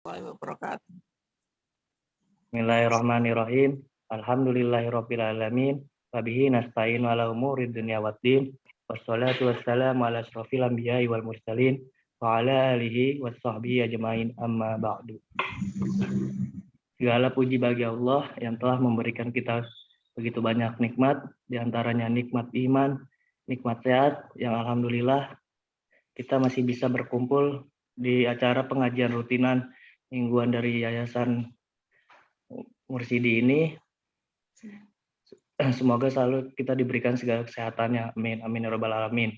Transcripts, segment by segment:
warahmatullahi wabarakatuh. Bismillahirrahmanirrahim. Alhamdulillahirabbil alamin. Wabihi nasta'in ala umurid dunya waddin. Wassalatu wassalamu ala asyrofil anbiya'i wal mursalin wa ala alihi washabbihi ajmain, amma ba'du. Segala puji bagi Allah yang telah memberikan kita begitu banyak nikmat, diantaranya nikmat iman, nikmat sehat, yang alhamdulillah kita masih bisa berkumpul di acara pengajian rutinan mingguan dari Yayasan Mursidi ini. Semoga selalu kita diberikan segala kesehatannya. Amin. Amin ya rabbal alamin.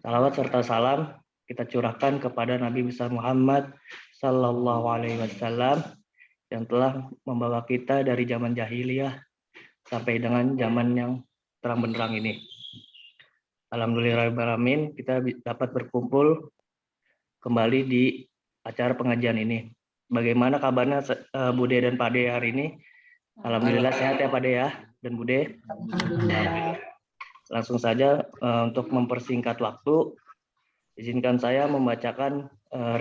Salawat serta salam kita curahkan kepada Nabi besar Muhammad Sallallahu Alaihi Wasallam yang telah membawa kita dari zaman jahiliyah sampai dengan zaman yang terang benderang ini. Alhamdulillahirrahmanirrahim, kita dapat berkumpul kembali di acara pengajian ini. Bagaimana kabarnya Bude dan Pade hari ini? Alhamdulillah sehat ya Pade ya dan Bude. Alhamdulillah. Langsung saja untuk mempersingkat waktu, izinkan saya membacakan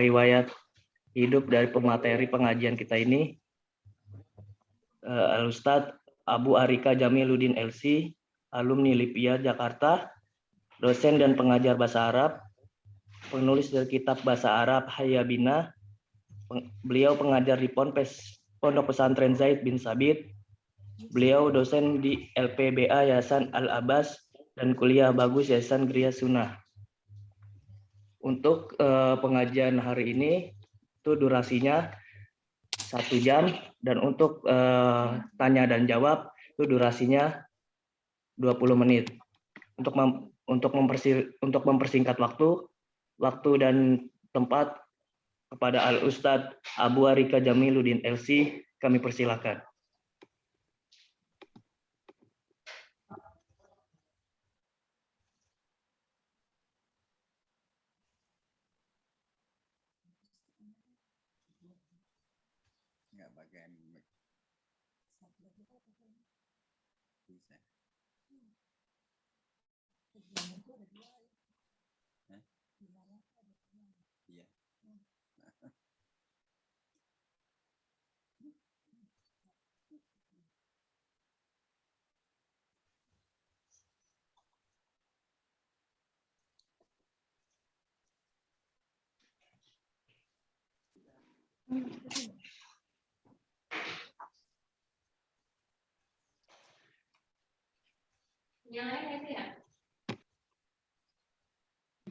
riwayat hidup dari pemateri pengajian kita ini. Al-Ustadz Abu Arika Jamiluddin LC, alumni LIPIA Jakarta, dosen dan pengajar bahasa Arab, penulis dari kitab bahasa Arab Hayya Bina. Beliau pengajar di Pondok Pesantren Zaid bin Sabit. Beliau dosen di LPBA Yayasan Al-Abbas dan kuliah bagus Yayasan Gria Sunnah. Untuk pengajian hari ini itu durasinya 1 jam, dan untuk tanya dan jawab itu durasinya 20 menit. Untuk mempersingkat waktu dan tempat kepada Al-Ustadz Abu Arika Jamiluddin LC, kami persilakan.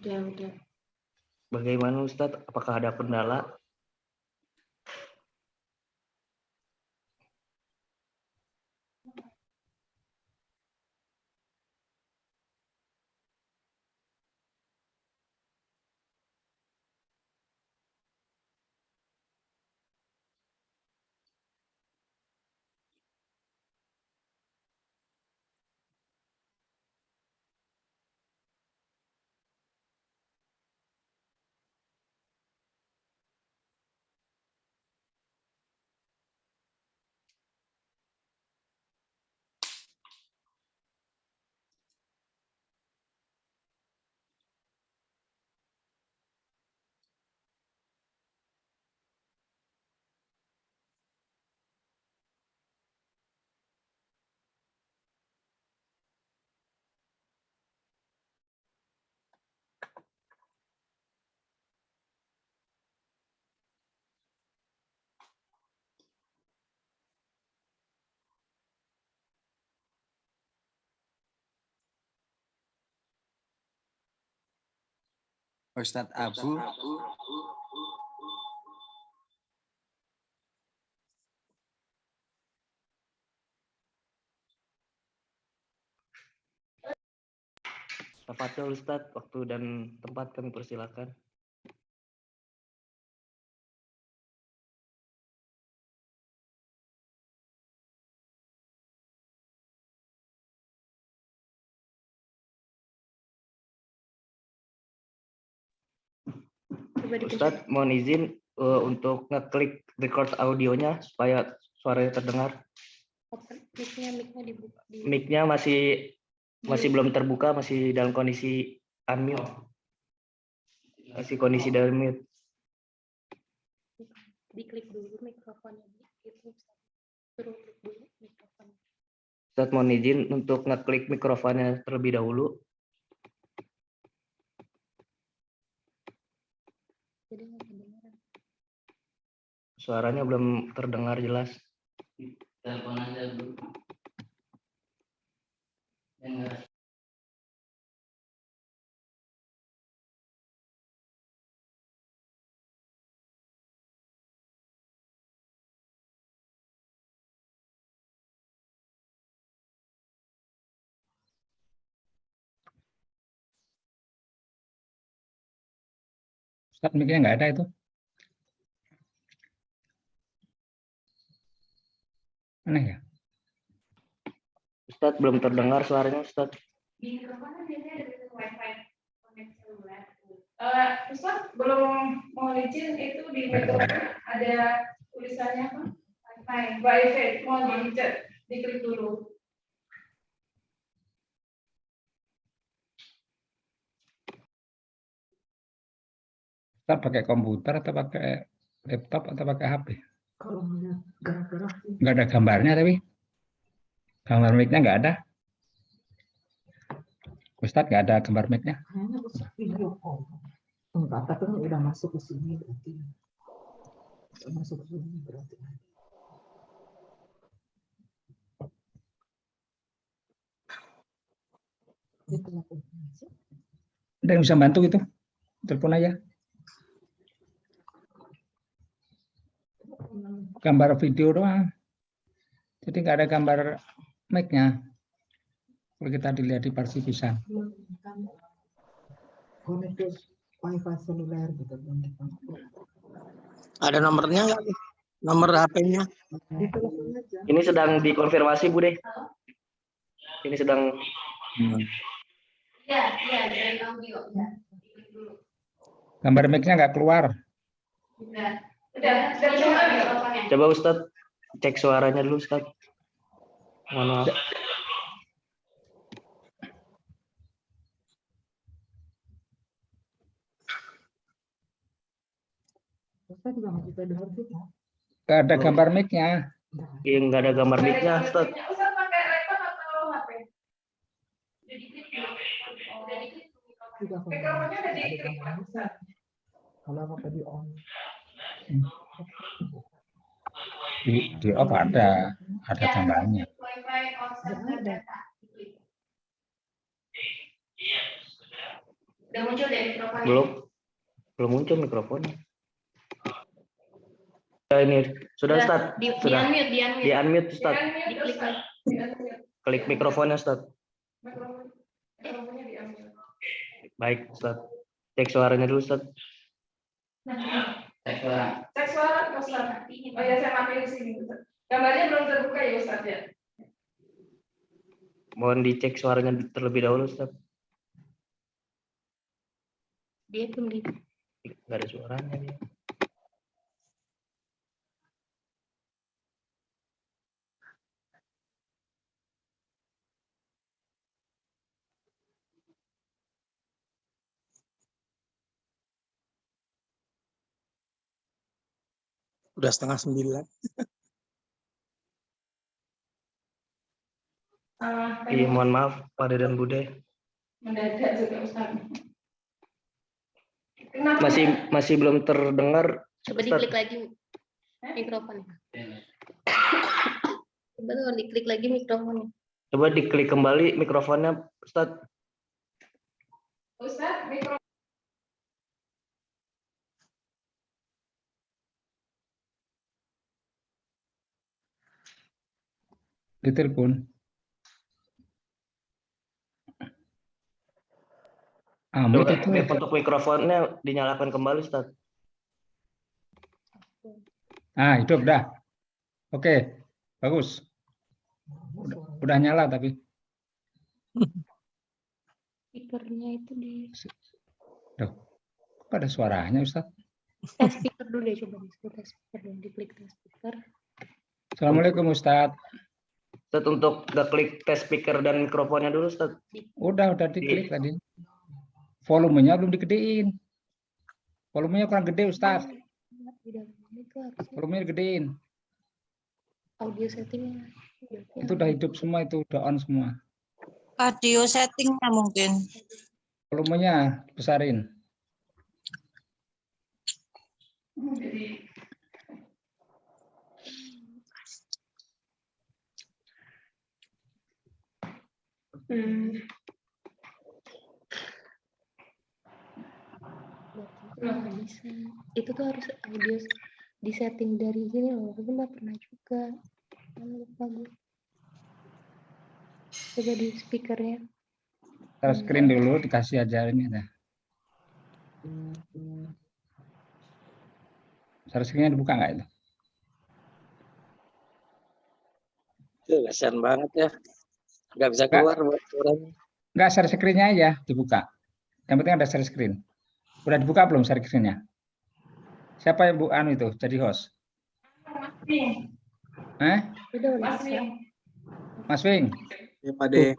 Udah. Bagaimana Ustadz? Apakah ada kendala? Ustadz Abu. Tafadhol Ustadz, waktu dan tempat kami persilakan. Ustadz, mohon izin untuk ngeklik record audionya supaya suaranya terdengar. Mic-nya masih belum terbuka, masih dalam kondisi unmute. Masih kondisi dalam mute. Diklik dulu mikrofonnya gitu. Suruh klik dulu mikrofonnya. Ustadz mohon izin untuk ngeklik mikrofonnya terlebih dahulu. Jadi nggak kedengeran. Suaranya belum terdengar jelas. Telepon aja dulu. Ustadz, mic-nya nggak ada itu. Aneh ya? Ustadz belum terdengar suaranya Ustadz. Di mikrofonnya biasanya ada wifi koneksi seluler. Ustaz belum mau izin itu di mikrofon ada tulisannya apa? Wifi, mau dicek, diklik dulu. Ustadz pakai komputer atau pakai laptop atau pakai HP? Kalau melihat gerak-gerak sih, Nggak ada gambarnya tapi. Gambar mic-nya nggak ada. Ustadz nggak ada gambar mic-nya. kayaknya bisa video call. Enggak, tapi kan udah masuk ke sini berarti. Udah masuk ke sini berarti. Itu apa? Ada yang bisa bantu itu? Telepon aja. Gambar video doang. Jadi nggak ada gambar mic-nya. Kalau kita dilihat di parsi pisang. Connect ke wifi seluler gitu. Ada nomornya nggak? Nomor HP-nya? Di telepon aja. Ini sedang dikonfirmasi Bu deh. Ini sedang Iya, dari audio ya. Diklik dulu. Gambar mic-nya nggak keluar. Udah Coba mikrofonnya. coba Ustadz cek suaranya dulu Ustadz. Mohon maaf. Ustaz juga nggak bisa dengar kita. Nggak ada gambar mic-nya. Iya nggak ada gambar mic-nya Ustadz. Ustaz pakai laptop atau HP? Udah diklik belum? Udah diklik mikrofonnya. Juga kalau Mikrofonnya udah ada diklik gambar, Ustaz. kalau apa di on. Di off ada gambarnya. Wifi on server data. Diklik. Udah muncul dari mikrofonnya. Belum muncul mikrofonnya. Ya, ini sudah Ustadz. Di Sudah. unmute, Di unmute Ustadz. Diklik lagi. Klik mikrofonnya Ustadz. Mikrofonnya diambil. Baik Ustadz. Cek suaranya dulu Ustadz. Cek suara. Cek suara Ustaz. Oh ya, saya matiin di sini Ustaz. Gambarnya belum terbuka ya Ustaz ya. Mohon dicek suaranya terlebih dahulu Ustadz. Dia belum di. Nggak ada suaranya dia. Udah 8:30. Iya mohon maaf Pak Dede dan Bude. Mendadak juga Ustaz. Kenapa? Masih belum terdengar. Coba Ustaz. diklik lagi mikrofonnya. Coba tuh diklik lagi mikrofonnya. Coba diklik kembali mikrofonnya Ustadz. Ustaz, mikro Ditelepon. Amit Coba itu. untuk mikrofonnya dinyalakan kembali Ustadz. Ah, hidup dah. Oke, bagus. Udah nyala tapi. Speakernya itu di Duh, kok ada suaranya Ustaz? tes speaker dulu deh, coba tes speaker dulu, diklik tes speaker. Assalamualaikum Ustaz. Ustadz untuk klik tes speaker dan mikrofonnya dulu Ustadz. Udah diklik tadi. Volumenya belum digedein. Volumenya kurang gede Ustaz. Di dalam mikro harusnya Volumenya gedein. audio settingnya. Itu udah hidup semua, itu udah on semua. Audio settingnya mungkin. Volumenya besarin. Jadi Nggak bisa. Itu tuh harus audio di setting dari sini loh. Aku nggak pernah juga. Lupa gue. Coba di speakernya. Share screen dulu, dikasih ajarin ya. Share screen-nya dibuka nggak itu? Kasihan banget ya. Nggak bisa keluar buat suaranya. Nggak, share screen-nya aja dibuka. Yang penting ada share screen. Udah dibuka belum share screen-nya? Siapa yang Bu Anu itu jadi host? Udah Mas bisa. Wing. Mas Wing, Ya, Pak De.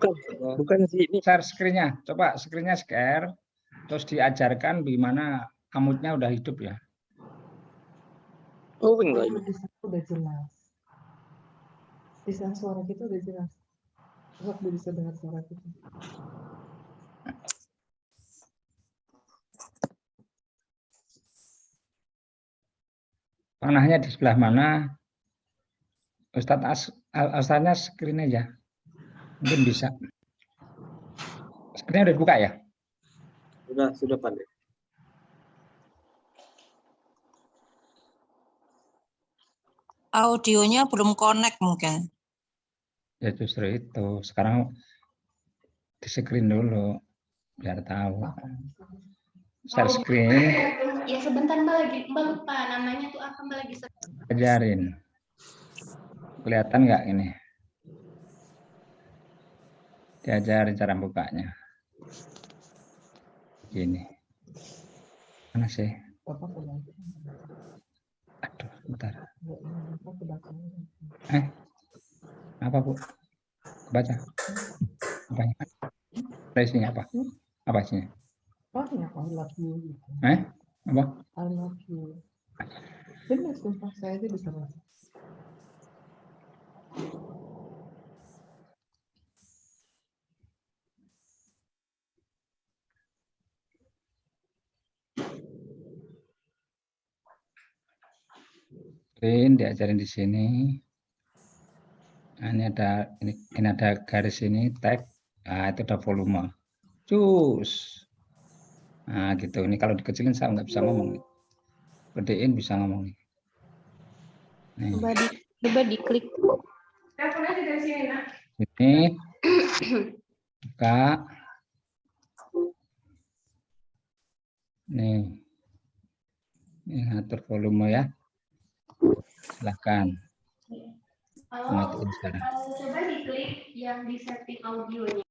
Bukan sih ini. share screen-nya. Coba screen-nya share, terus diajarkan gimana amutnya udah hidup ya. Oh, enggak. Di sana udah jelas. Di sana suara kita udah jelas. Terus udah bisa dengar suara kita. Panahnya di sebelah mana? Ustadznya screen aja. Mungkin bisa. Screen-nya udah dibuka ya? Sudah Pak De. Audionya belum connect mungkin. Ya justru itu. Sekarang di screen dulu biar tahu. Share screen, Ya sebentar Mbak lagi. Mbak lupa namanya tuh apa Mbak lagi. ajarin. Kelihatan nggak ini? Diajarin cara bukanya. Gini. Mana sih? Bapak ke belakang. Aduh, bentar. Bapak ke belakang. Apa Bu? Baca. Apanya? Isinya apa? Apa isinya? Banyak I love you gitu. Apa? I love you. Benar sumpah saya aja bisa baca. Screen diajarin di sini. Nah, ini ada garis ini tag. Nah, itu ada volume. Cus. Nah, gitu. Ini kalau dikecilin saya nggak bisa ngomong. Gedein bisa ngomong. Nih. Coba diklik. Telepon aja dari sini, Nak. Ini buka. Nih. Ini atur volume ya. Silakan. Matiin sekarang. Coba diklik yang di setting audionya.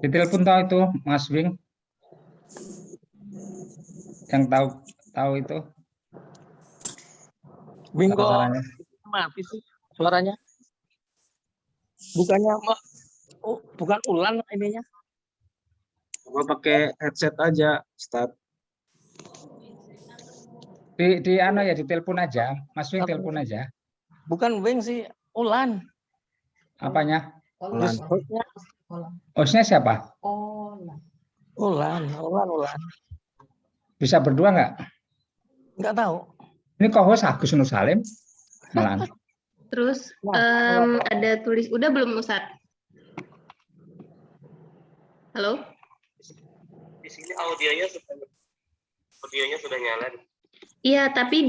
Ditelepon tahu itu Mas Wing? Yang tahu itu? Bingo. Caranya? Mati sih suaranya. Bukannya bukan ulan ininya. Coba pakai headset aja, Ustaz. Di anu ya, ditelepon aja. Mas Wing telepon aja. Bukan Wing sih, ulan. Apanya? Ulan. Hostnya siapa? Ulan. Bisa berdua nggak? Nggak tahu. Ini co-host Agus Nur Salim. Malah. Terus ada tulis udah belum Ustadz? Halo? Di sini audionya sudah nyala. Iya, tapi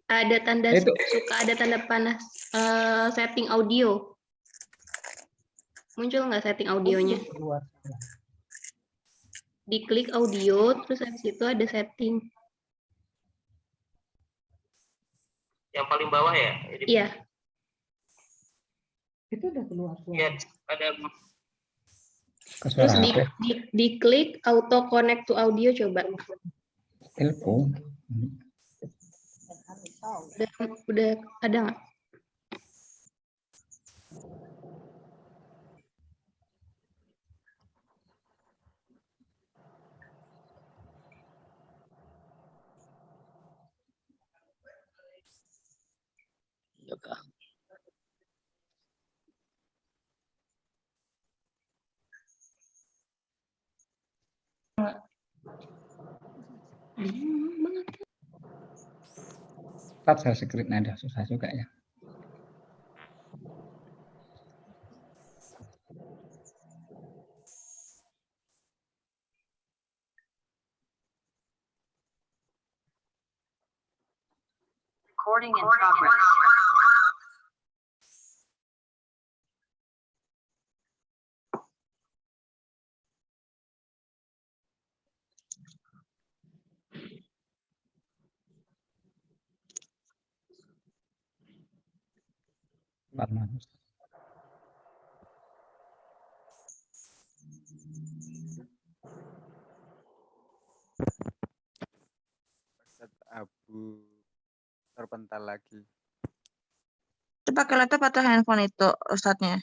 ada tanda Itu. suka ada tanda panah setting audio. Muncul nggak setting audionya? Diklik audio, terus habis itu ada setting. Yang paling bawah ya? Iya. Itu udah keluar. Ya, ada Terus diklik auto connect to audio coba. Telepon. Udah ada nggak? Bingung banget. Ustaz, saya skripnya udah susah juga ya. Recording in progress. Ustadz Abu terpental lagi. Itu pakai laptop atau handphone itu Ustadznya?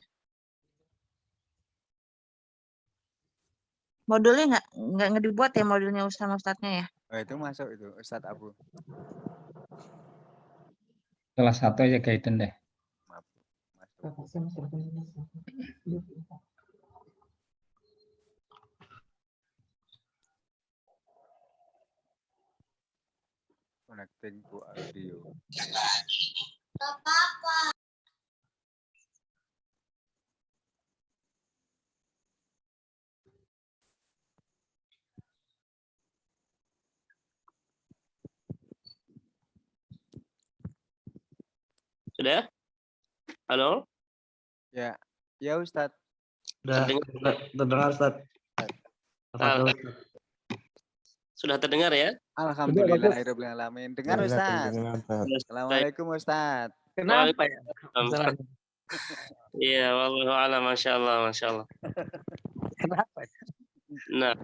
Modulnya nggak dibuat ya modulnya sama Ustadznya ya? Oh, itu masuk itu Ustadz Abu. Salah satu aja Gaiden deh. Maaf. Masuk. Kakak saya masih ada minus. Iya, iya. Connecting to audio. Sudah? Halo? Ya, ya Ustadz. Sudah terdengar, Ustaz. Al- Sudah terdengar ya? Alhamdulillahirobbilalamin. Dengar Ustadz. Assalamualaikum Ustadz. Kenapa ya? Iya, wallahu a'lam, masya Allah, masya Allah. Kenapa? Nah,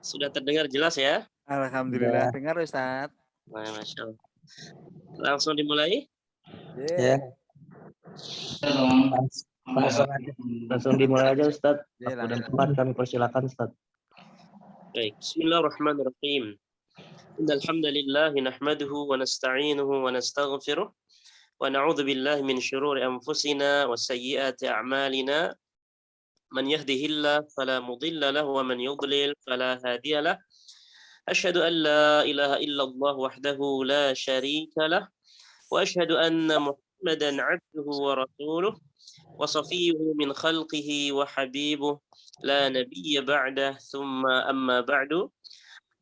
sudah terdengar jelas ya? Alhamdulillah dengar Ustadz. Nah, masya Allah. Langsung dimulai? Ya. Langsung dimulai aja, Ustaz. Ya, Waktu dan langsung. tempat kami persilakan, Ustaz. Baik, bismillahirrahmanirrahim. Innal hamdalillah nahmaduhu wa nasta'inuhu wa nastaghfiruh wa na'udzu billahi min syururi anfusina wa sayyiati a'malina. Man yahdihillahu fala mudilla lahu wa man yudlil fala hadiya lahu. Asyhadu an la ilaha illallah wahdahu la syarika lah wa asyhadu anna Muhammadan 'abduhu wa rasuluh wa safiyyuhu min khalqihi wa habibuh la nabiyya ba'dah thumma amma ba'du.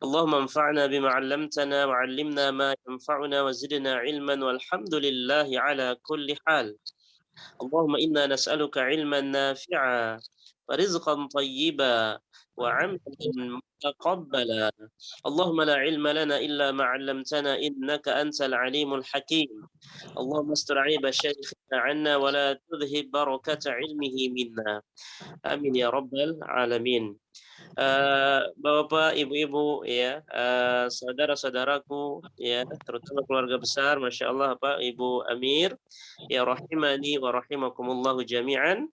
Allahumma anfa'na bima 'allamtana wa 'allimna ma yanfa'una wa zidna 'ilman walhamdulillahi 'ala kulli hal. Allahumma inna nas'aluka 'ilman nafi'a wa rizqan thayyiba wa 'amalan mutaqabbala. Allahumma la 'ilma lana illa ma 'allamtana innaka antal 'alimul hakim. Allahumma astur 'aiba syekhina 'anna wa la tudhhib barakata 'ilmihi minna. Amin ya rabbal alamin. Bapak, ibu-ibu, ya, saudara-saudaraku, ya, terutama keluarga besar, masya Allah, Pak, Ibu Amir, ya, rahimani wa rahimakumullahu jami'an.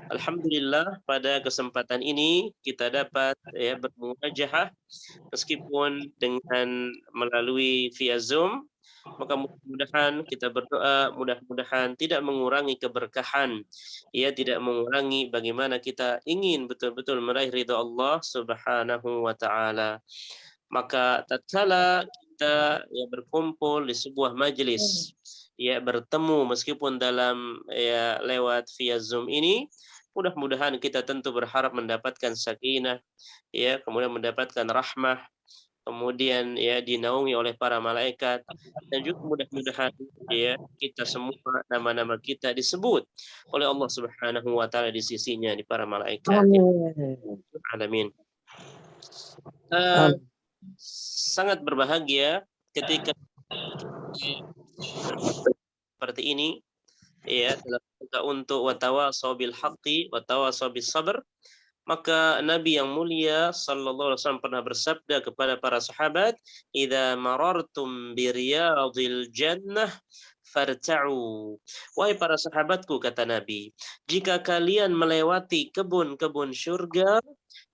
Alhamdulillah, pada kesempatan ini kita dapat ya bermuajahah meskipun dengan melalui via Zoom. Maka mudah-mudahan kita berdoa, mudah-mudahan tidak mengurangi keberkahan, ya, tidak mengurangi bagaimana kita ingin betul-betul meraih ridha Allah Subhanahu wa taala. Maka tatkala kita ya berkumpul di sebuah majelis, ya bertemu meskipun dalam ya lewat via Zoom ini, mudah-mudahan kita tentu berharap mendapatkan sakinah, ya, kemudian mendapatkan rahmah, kemudian ya dinaungi oleh para malaikat, dan juga mudah-mudahan ya kita semua nama-nama kita disebut oleh Allah Subhanahu wa taala di sisinya di para malaikat. Amin. Sangat berbahagia ketika seperti ini ya dalam rangka untuk watawasau bil haqqi watawasau bis sabr. Maka Nabi yang mulia sallallahu alaihi wasallam pernah bersabda kepada para sahabat, "Idza marartum bi riyadil jannah farta'u." Wahai para sahabatku, kata Nabi, jika kalian melewati kebun-kebun syurga,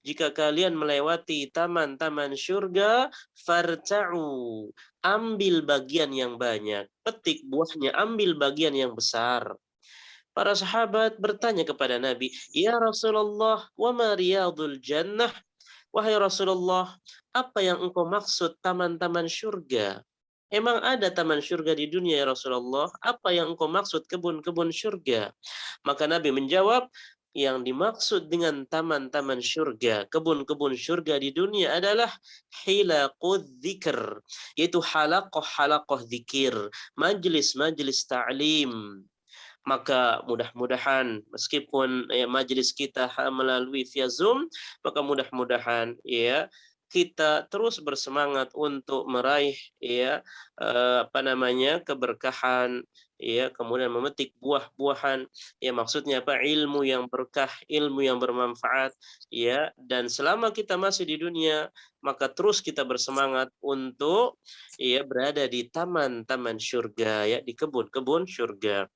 jika kalian melewati taman-taman syurga, farta'u, ambil bagian yang banyak, petik buahnya, ambil bagian yang besar. Para sahabat bertanya kepada Nabi, "Ya Rasulullah, wa ma riyadul jannah?" "Wahai Rasulullah, apa yang engkau maksud taman-taman surga? Emang ada taman surga di dunia ya Rasulullah? Apa yang engkau maksud kebun-kebun surga?" Maka Nabi menjawab, yang dimaksud dengan taman-taman surga, kebun-kebun surga di dunia adalah hilaqudz dzikr, yaitu halaqah-halaqah zikir, majlis-majlis ta'lim. Maka mudah-mudahan meskipun majelis kita melalui via Zoom, maka mudah-mudahan ya kita terus bersemangat untuk meraih keberkahan, ya, kemudian memetik buah-buahan, ya, maksudnya apa, ilmu yang berkah, ilmu yang bermanfaat, ya, dan selama kita masih di dunia maka terus kita bersemangat untuk ya berada di taman-taman surga, ya, di kebun-kebun surga.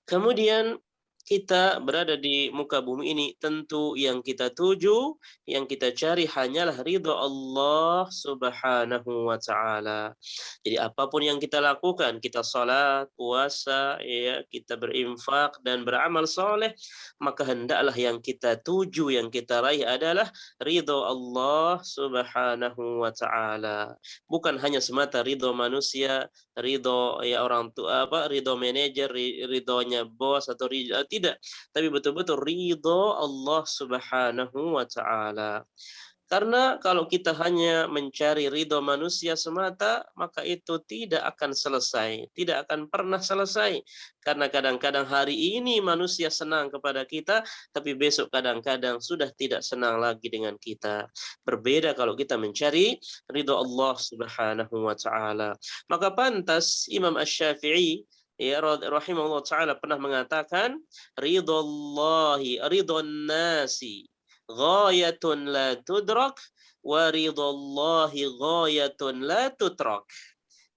Kemudian kita berada di muka bumi ini, tentu yang kita tuju, yang kita cari hanyalah ridho Allah Subhanahu wa taala. Jadi apapun yang kita lakukan, kita salat, puasa, ya, kita berinfak dan beramal soleh, maka hendaklah yang kita tuju, yang kita raih adalah ridho Allah Subhanahu wa taala. Bukan hanya semata ridho manusia, ridho ya orang tua, ridho manajer, ridhonya bos atau tidak, tapi betul-betul ridho Allah Subhanahu wa taala. Karena kalau kita hanya mencari ridho manusia semata, maka itu tidak akan selesai, tidak akan pernah selesai. Karena kadang-kadang hari ini manusia senang kepada kita, tapi besok kadang-kadang sudah tidak senang lagi dengan kita. Berbeda kalau kita mencari ridho Allah Subhanahu wa taala. Maka pantas Imam Asy-Syafi'i ya rahimahullah taala pernah mengatakan, ridallahi ridwan nasi ghayatun la tudrak wa ridallahi ghayatun la tutrak.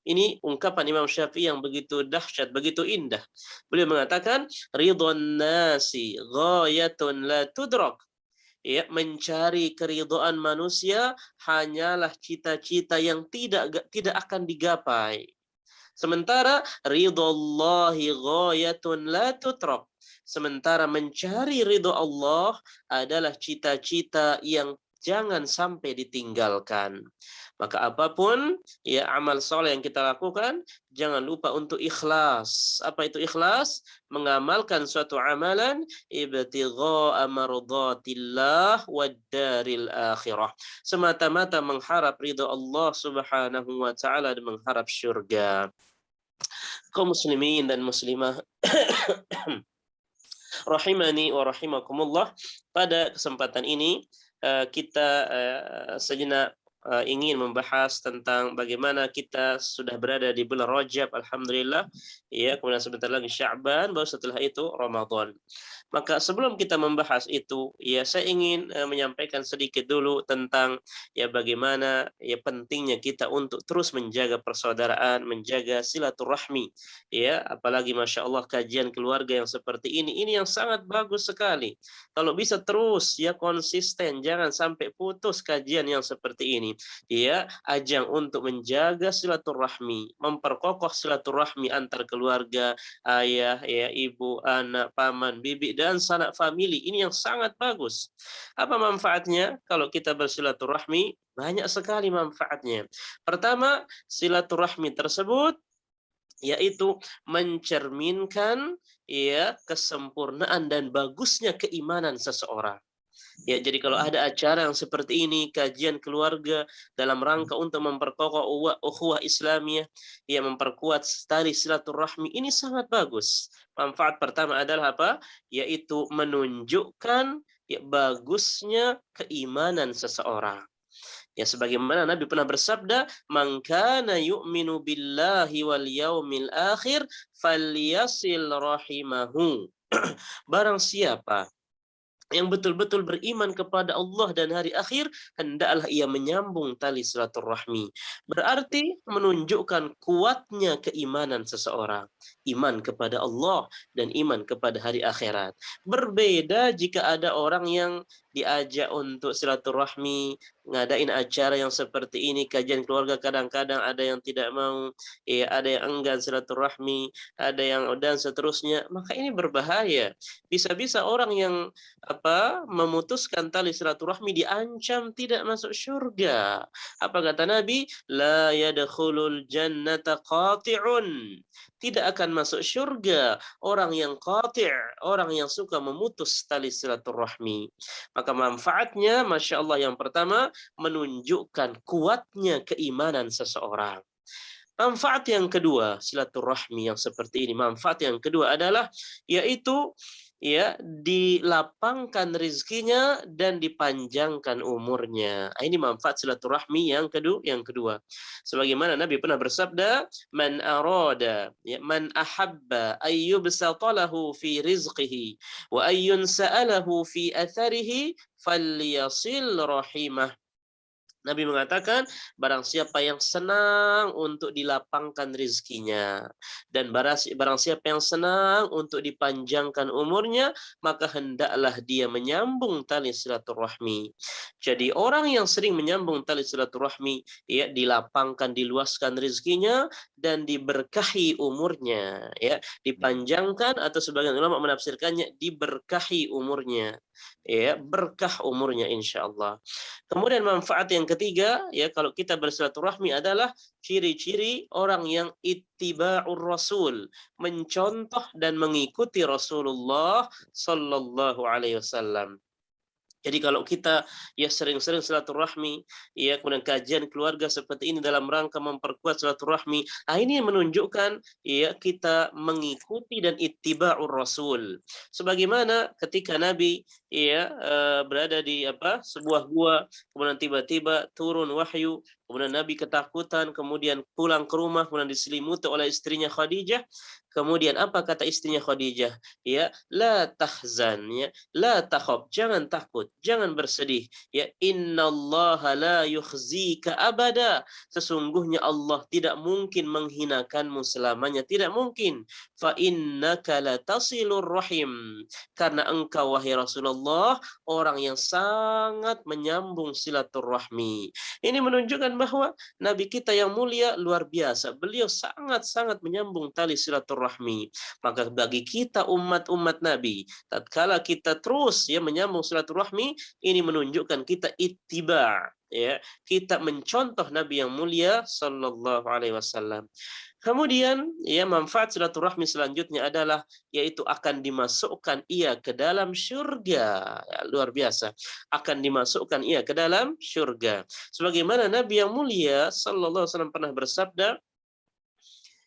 Ini ungkapan Imam Syafi'i yang begitu dahsyat, begitu indah. Beliau mengatakan, ridwan nasi ghayatun la tudrak. Ya, mencari keridhaan manusia hanyalah cita-cita yang tidak akan digapai. Sementara ridallahi ghayatun la tutrak. Sementara mencari ridho Allah adalah cita-cita yang jangan sampai ditinggalkan. Maka apapun ya amal soleh yang kita lakukan, jangan lupa untuk ikhlas. Apa itu ikhlas? Mengamalkan suatu amalan ibtigha'a mardatillah wad daril akhirah. Semata-mata mengharap ridho Allah Subhanahu wa taala dan mengharap syurga. Kaum muslimin dan muslimah rahimani wa rahimakumullah, pada kesempatan ini kita sejenak ingin membahas tentang bagaimana kita sudah berada di bulan Rajab, alhamdulillah, ya, kemudian sebentar lagi Sya'ban, baru setelah itu Ramadan. Maka sebelum kita membahas itu, ya, saya ingin menyampaikan sedikit dulu tentang ya bagaimana ya pentingnya kita untuk terus menjaga persaudaraan, menjaga silaturahmi, ya, apalagi masya Allah kajian keluarga yang seperti ini yang sangat bagus sekali. Kalau bisa terus ya konsisten, jangan sampai putus kajian yang seperti ini, ya, ajang untuk menjaga silaturahmi, memperkokoh silaturahmi antar keluarga, ayah, ya, ibu, anak, paman, bibi, dan sanak famili. Ini yang sangat bagus. Apa manfaatnya kalau kita bersilaturahmi? Banyak sekali manfaatnya. Pertama, silaturahmi tersebut yaitu mencerminkan ya kesempurnaan dan bagusnya keimanan seseorang. Ya, jadi kalau ada acara yang seperti ini, kajian keluarga dalam rangka untuk memperkokoh ukhuwah Islamiyah, ya, memperkuat tali silaturahmi, ini sangat bagus. Manfaat pertama adalah apa? Yaitu menunjukkan ya bagusnya keimanan seseorang. Ya, sebagaimana Nabi pernah bersabda, "Man kana yu'minu billahi wal yaumil akhir falyasil rahimahu." Barang siapa yang betul-betul beriman kepada Allah dan hari akhir, hendaklah ia menyambung tali silaturahmi. Berarti menunjukkan kuatnya keimanan seseorang. iman kepada Allah dan iman kepada hari akhirat. Berbeda jika ada orang yang diajak untuk silaturahmi, ngadain acara yang seperti ini, kajian keluarga, kadang-kadang ada yang tidak mau, ya ada yang enggan silaturahmi, ada yang dan seterusnya, maka ini berbahaya. Bisa-bisa orang yang memutuskan tali silaturahmi diancam tidak masuk surga. Apa kata Nabi? La yadkhulul jannata qati'un. Tidak akan masuk surga orang yang qati', orang yang suka memutus tali silaturahmi. Maka manfaatnya, Masya Allah, yang pertama, menunjukkan kuatnya keimanan seseorang. Manfaat yang kedua, silaturahmi yang seperti ini, manfaat yang kedua adalah yaitu ya dilapangkan rizkinya dan dipanjangkan umurnya. Ini manfaat silaturahmi yang kedua. Sebagaimana Nabi pernah bersabda, man arada, ya, man ahabba ayyubsata lahu fi rizqihi wa ayyun sa'alahu fi atharihi falyasil rahimah. Nabi mengatakan, barang siapa yang senang untuk dilapangkan rizkinya, dan barang siapa yang senang untuk dipanjangkan umurnya, maka hendaklah dia menyambung tali silaturahmi. Jadi orang yang sering menyambung tali silaturahmi, ya dilapangkan, diluaskan rizkinya, dan diberkahi umurnya, ya dipanjangkan, atau sebagian ulama menafsirkannya diberkahi umurnya, ya berkah umurnya insya Allah. Kemudian manfaat yang ketiga, ya kalau kita bersilaturahmi adalah ciri-ciri orang yang ittiba'ur rasul, mencontoh dan mengikuti Rasulullah sallallahu alaihi wasallam. Jadi kalau kita ya sering-sering silaturahmi, ya kemudian kajian keluarga seperti ini dalam rangka memperkuat silaturahmi, ini menunjukkan ya kita mengikuti dan ittiba'ur rasul. Sebagaimana ketika Nabi ya berada di sebuah gua, kemudian tiba-tiba turun wahyu, kemudian Nabi ketakutan, kemudian pulang ke rumah, kemudian diselimuti oleh istrinya Khadijah. Kemudian apa kata istrinya Khadijah? Ya, la tahzan, ya, la takhaf, jangan takut, jangan bersedih. Ya, innallaha la yukhzika abada. Sesungguhnya Allah tidak mungkin menghinakanmu selamanya, tidak mungkin. Fa innaka la tasilur rahim. Karena engkau wahai Rasulullah orang yang sangat menyambung silaturahmi. Ini menunjukkan bahwa Nabi kita yang mulia luar biasa. Beliau sangat-sangat menyambung tali silaturahmi. Maka bagi kita umat-umat Nabi, tatkala kita terus ya menyambung silaturahmi, ini menunjukkan kita ittiba, ya, kita mencontoh Nabi yang mulia sallallahu alaihi wasallam. Kemudian ya manfaat silaturahmi selanjutnya adalah yaitu akan dimasukkan ia ke dalam surga. Ya, luar biasa. Akan dimasukkan ia ke dalam surga. Sebagaimana Nabi yang mulia sallallahu alaihi wasallam pernah bersabda,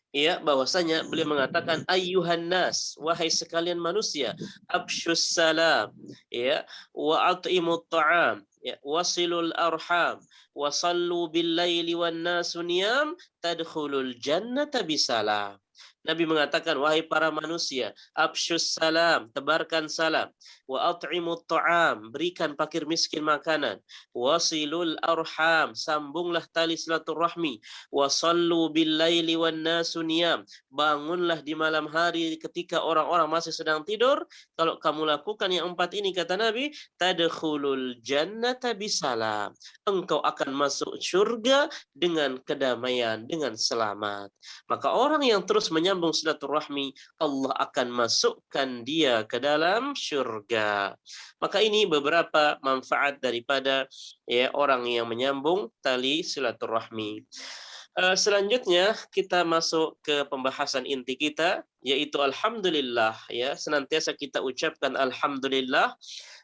ya bahwasanya beliau mengatakan ayyuhan nas, wahai sekalian manusia, absyus salam, ya wa at'imut ta'am, ya wasilul arham, wa sallu bil laili wan nasu niyam tadkhulul jannata bisalam. Nabi mengatakan, wahai para manusia, absyus salam, tebarkan salam, wa at'imut ta'am, berikan fakir miskin makanan, wasilul arham, sambunglah tali silaturahmi, wa sallu bil laili wan nasu niyam, bangunlah di malam hari ketika orang-orang masih sedang tidur. Kalau kamu lakukan yang 4 ini, kata Nabi, tadkhulul jannata bisalam, engkau akan masuk surga dengan kedamaian, dengan selamat. Maka orang yang terus menyambung silaturahmi, Allah akan masukkan dia ke dalam surga. Maka ini beberapa manfaat daripada ya orang yang menyambung tali silaturahmi. Selanjutnya kita masuk ke pembahasan inti kita, yaitu alhamdulillah, ya senantiasa kita ucapkan alhamdulillah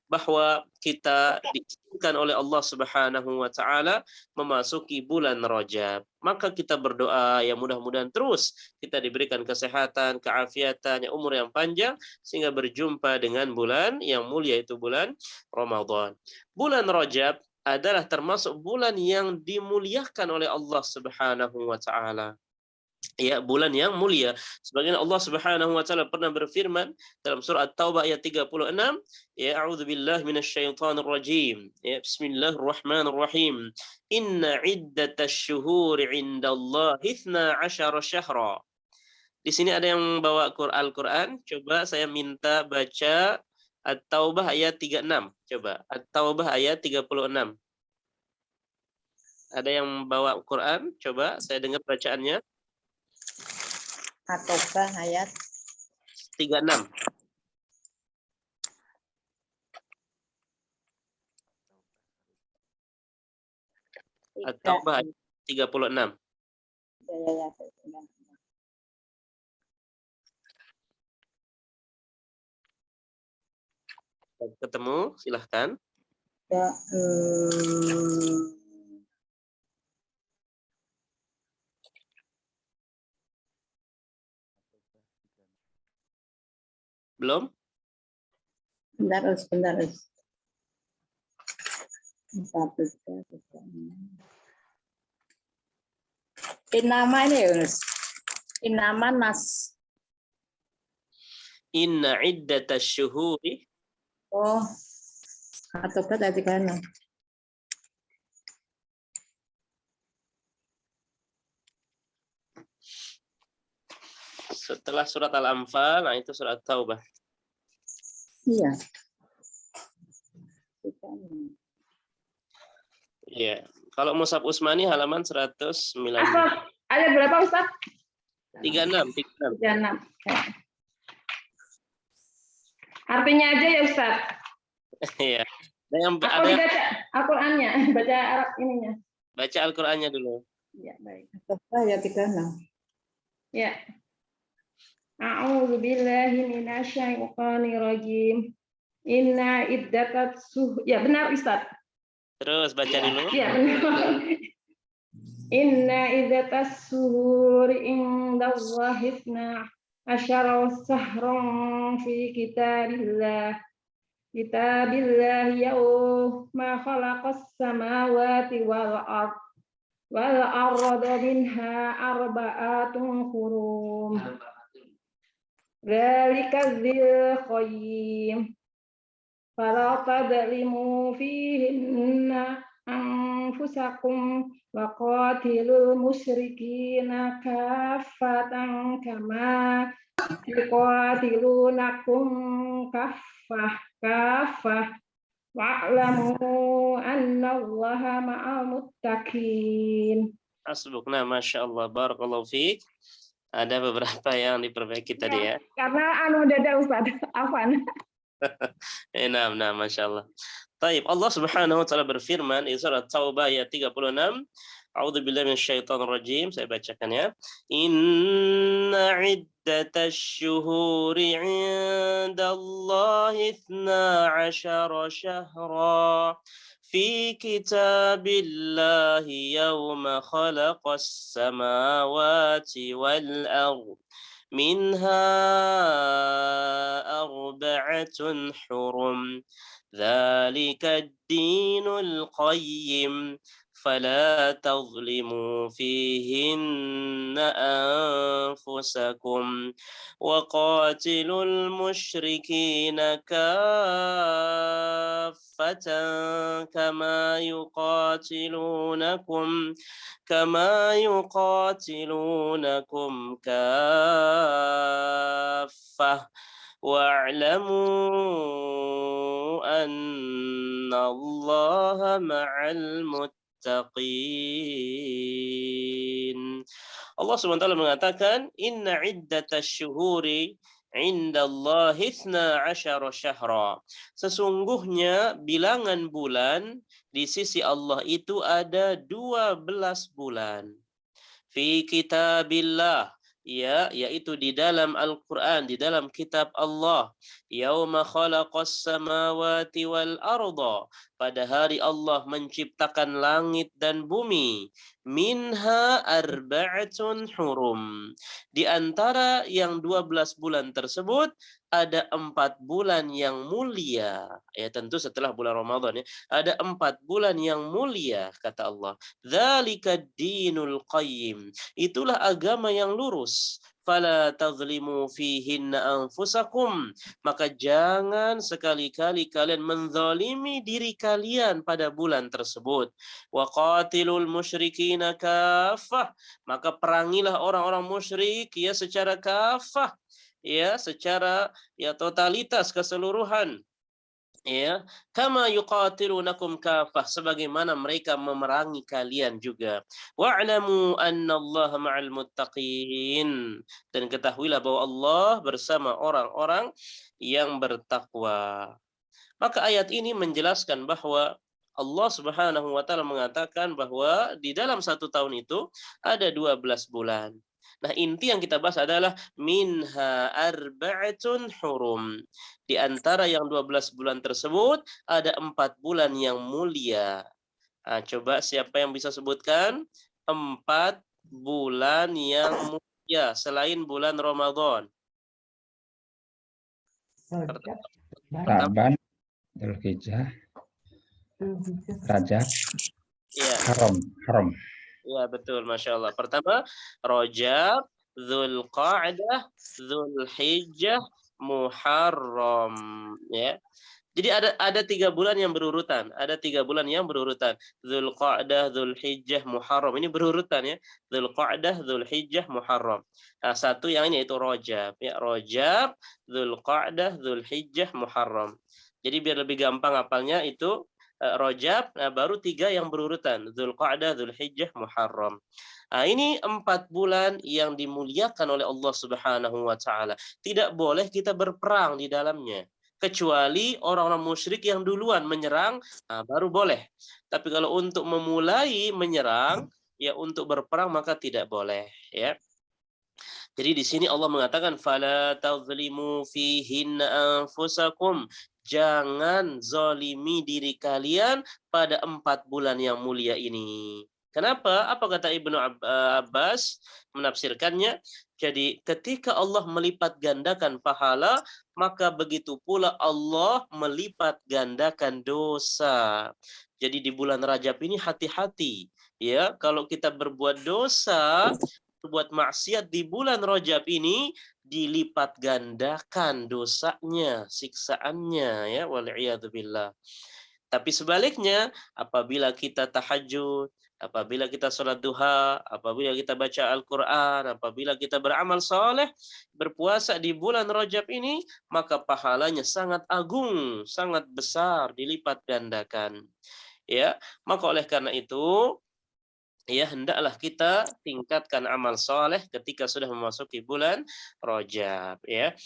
bahwa kita diizinkan oleh Allah Subhanahu wa taala memasuki bulan Rajab. Maka kita berdoa ya mudah-mudahan terus kita diberikan kesehatan, keafiatan, umur yang panjang sehingga berjumpa dengan bulan yang mulia, itu bulan Ramadan. Bulan Rajab adalah termasuk bulan yang dimuliakan oleh Allah Subhanahu wa taala. Ya, bulan yang mulia. Sebagaimana Allah Subhanahu wa taala pernah berfirman dalam surah At-Taubah ayat 36, ya a'udzubillahi minasyaitonir rajim. Ya, bismillahirrahmanirrahim. Inna iddatash syuhuri 'indallahi 12 syahra. Di sini ada yang bawa Al-Quran. Coba saya minta baca At-Taubah ayat 36. Coba At-Taubah ayat 36. Ada yang bawa Quran? Coba saya dengar bacaannya. At-Taubah ayat 36. At-Taubah ayat 36. Ya. Ketemu, silahkan. Ya, Belum? bentar. Innama ini Yunus. Innama nas. Inna iddatash syuhuri. Oh, At-Taubah ayat 36. Setelah surat Al-Anfal, nah itu surat Taubah. Iya. Iya. Kalau Mushaf Usmani halaman 109. Apa? Ada berapa Ustaz? 36. 36. Artinya aja ya Ustaz. Iya. Ada Aku yang baca Al-Qur'annya, baca Arab ininya. baca Al-Qur'annya dulu. Ya, baik. At-Taubah ayat 36. Ya. A'udzu billahi minasyaitonir rajim. Inna iddatat ya benar Ustaz. Terus baca dulu. Ya benar. Inna iddatas suhuri indallahi itsna asyara sahran fi kitabillah yauma khalaqas samawati wal arda minha arba'atun hurum. Dzalika dzil qayyim. Fala tadlimu fihinna anfusakum wa qatilul musyrikina kaffatan kama yuqatilunakum kaffah wa'lamu annallaha ma'al muttaqin. Hasbukna, Masya Allah, barakallahu fiik. Ada beberapa yang diperbaiki tadi ya. Karena dada Ustaz, afwan. Nah, Masya Allah. Taib, Allah Subhanahu wa taala berfirman di surat Taubah ayat 36. A'udzubillahi minasyaitonir rajim. Saya bacakan ya. Inna iddatash syuhuri 'indallahi 12 syahra fi kitabillahi yawma khalaqas samawati wal ardh. منها 4 حرم ذلك الدين القيم فلا تظلموا فيهن أنفسكم وقاتلوا المشركين كافة كما يقاتلونكم كافة واعلموا أن الله مع المتقين. Allah SWT mengatakan inna iddatash syuhuri indallahi 12 syahra. Sesungguhnya bilangan bulan di sisi Allah itu ada 12 bulan. Fi kitabillah, ya, yaitu di dalam Al-Quran, di dalam kitab Allah. Yauma khalaqas samawati wal arda, pada hari Allah menciptakan langit dan bumi. Minha 4 hurum, di antara yang 12 bulan tersebut ada 4 bulan yang mulia. Ya tentu setelah bulan Ramadan ya. Ada 4 bulan yang mulia kata Allah. Dzalika dinul qayyim. Itulah agama yang lurus. Fala tazlimu fihinna anfusakum. Maka jangan sekali-kali kalian menzalimi diri kalian pada bulan tersebut. Wa qatilul musyrikina kaffah. Maka perangilah orang-orang musyrik ya secara kafah, ya secara ya totalitas keseluruhan. Ya, kama yuqatilunakum kafah, sebagaimana mereka memerangi kalian juga. Wa'lamu annallaha ma'al muttaqin, dan ketahuilah bahwa Allah bersama orang-orang yang bertakwa. Maka ayat ini menjelaskan bahwa Allah Subhanahu wa taala mengatakan bahwa di dalam 1 tahun itu ada 12 bulan. Nah, inti yang kita bahas adalah minha arba'atun hurum. Di antara yang 12 bulan tersebut ada 4 bulan yang mulia. Nah, coba siapa yang bisa sebutkan 4 bulan yang mulia selain bulan Ramadan? Rajab, Sa'ban, Dzulhijjah, Rajab, Ya. Haram. Ya betul, Masya Allah. Pertama, Rajab, Dzulqa'dah, Dzulhijjah, Muharram. Ya. Jadi ada 3 bulan yang berurutan. Ada 3 bulan yang berurutan. Dzulqa'dah, Dzulhijjah, Muharram. Ini berurutan ya. Dzulqa'dah, Dzulhijjah, Muharram. Nah, satu yang ini yaitu Rajab. Ya, Rajab, Dzulqa'dah, Dzulhijjah, Muharram. Jadi biar lebih gampang hafalnya itu Rajab, nah baru 3 yang berurutan, Dzulqa'dah, Dzulhijjah, Muharram. Nah, ini 4 bulan yang dimuliakan oleh Allah Subhanahu wa taala. Tidak boleh kita berperang di dalamnya, kecuali orang-orang musyrik yang duluan menyerang, nah baru boleh. Tapi kalau untuk memulai menyerang, ya untuk berperang maka tidak boleh, ya. Jadi di sini Allah mengatakan fala tazlimu fihinna anfusakum. Jangan zalimi diri kalian pada 4 bulan yang mulia ini. Kenapa? Apa kata Ibnu Abbas menafsirkannya? Jadi ketika Allah melipat gandakan pahala, maka begitu pula Allah melipat gandakan dosa. Jadi di bulan Rajab ini hati-hati ya, kalau kita berbuat dosa, berbuat maksiat di bulan Rajab ini dilipat gandakan dosanya, siksaannya ya, wal'iyadzubillah. Tapi sebaliknya, apabila kita tahajud, apabila kita sholat duha, apabila kita baca Al-Quran, apabila kita beramal soleh, berpuasa di bulan Rajab ini, maka pahalanya sangat agung, sangat besar, dilipat gandakan. Ya, maka oleh karena itu, ya hendaklah kita tingkatkan amal soleh ketika sudah memasuki bulan Rajab, ya.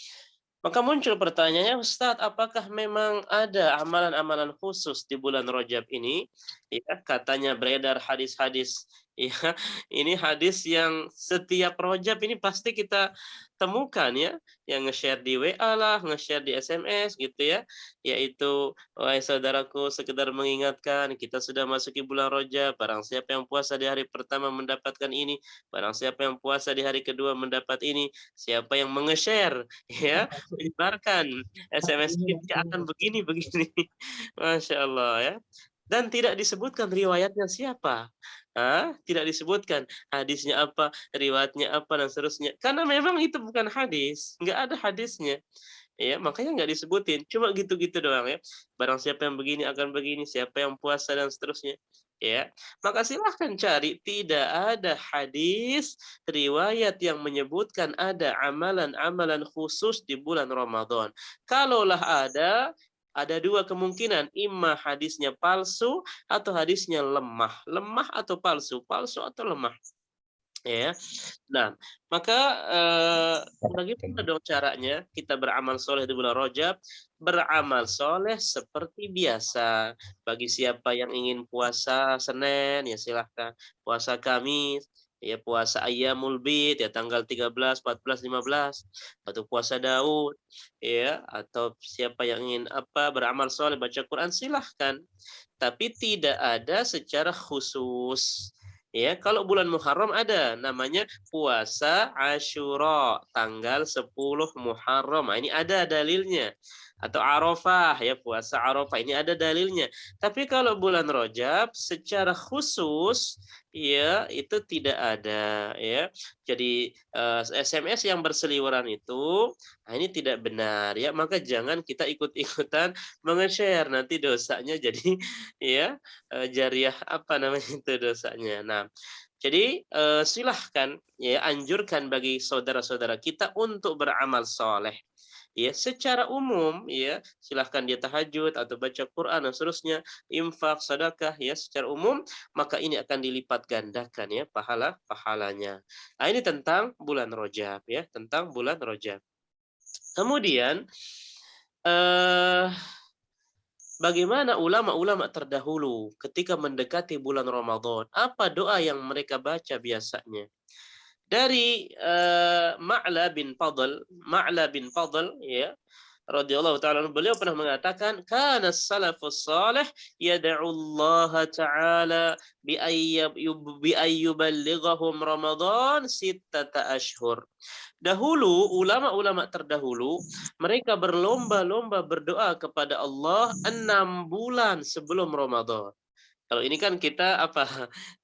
Maka muncul pertanyaannya, Ustadz, apakah memang ada amalan-amalan khusus di bulan Rajab ini? Ya, katanya beredar hadis-hadis. Ya, ini hadis yang setiap Rajab ini pasti kita temukan ya, yang nge-share di WA lah, nge-share di SMS gitu ya, yaitu wahai saudaraku, sekedar mengingatkan kita sudah masuki bulan Rajab, barang siapa yang puasa di hari pertama mendapatkan ini, barang siapa yang puasa di hari kedua mendapat ini, siapa yang menge-share ya, menyebarkan SMS ini akan begini-begini. Masya Allah ya. Dan tidak disebutkan riwayatnya siapa. Tidak disebutkan hadisnya apa, riwayatnya apa, dan seterusnya. Karena memang itu bukan hadis. Nggak ada hadisnya. Ya, makanya nggak disebutin. Cuma gitu-gitu doang ya. Barang siapa yang begini akan begini, siapa yang puasa, dan seterusnya. Ya, maka silahkan cari. Tidak ada hadis riwayat yang menyebutkan ada amalan-amalan khusus di bulan Ramadan. Kalaulah ada 2 kemungkinan, imma hadisnya palsu atau hadisnya lemah. Lemah atau palsu atau lemah. Ya. Nah, maka bagaimana dong caranya kita beramal soleh di bulan Rajab? Beramal soleh seperti biasa. Bagi siapa yang ingin puasa Senin, ya silahkan. Puasa Kamis, ya puasa Ayyamul Bid, ya tanggal 13, 14, 15. Atau puasa Daud, ya. Atau siapa yang ingin beramal soleh, baca Quran, silahkan. Tapi tidak ada secara khusus. Ya, kalau bulan Muharram ada namanya puasa Asyura tanggal 10 Muharram. Nah, ini ada dalilnya. Atau Arafah ya, puasa Arafah ini ada dalilnya. Tapi kalau bulan Rajab secara khusus ya itu tidak ada ya. Jadi SMS yang berseliweran itu ini tidak benar ya. Maka jangan kita ikut-ikutan menge-share, nanti dosanya jadi ya jariah apa namanya itu dosanya. Nah, jadi silahkan ya anjurkan bagi saudara-saudara kita untuk beramal soleh. Ya, secara umum ya silahkan dia tahajud atau baca Quran dan seterusnya, infak, sedekah ya secara umum, maka ini akan dilipat gandakan ya pahalanya. Nah, ini tentang bulan Rajab ya, tentang bulan Rajab. Kemudian bagaimana ulama-ulama terdahulu ketika mendekati bulan Ramadan? Apa doa yang mereka baca biasanya? Dari Ma'la bin Fadl ya radhiyallahu taala beliau pernah mengatakan kana salafus salih yad'u Allah taala bi ayyuballighahum Ramadan sittata ashhur. Dahulu ulama-ulama terdahulu mereka berlomba-lomba berdoa kepada Allah 6 bulan sebelum Ramadan. Kalau ini kan kita apa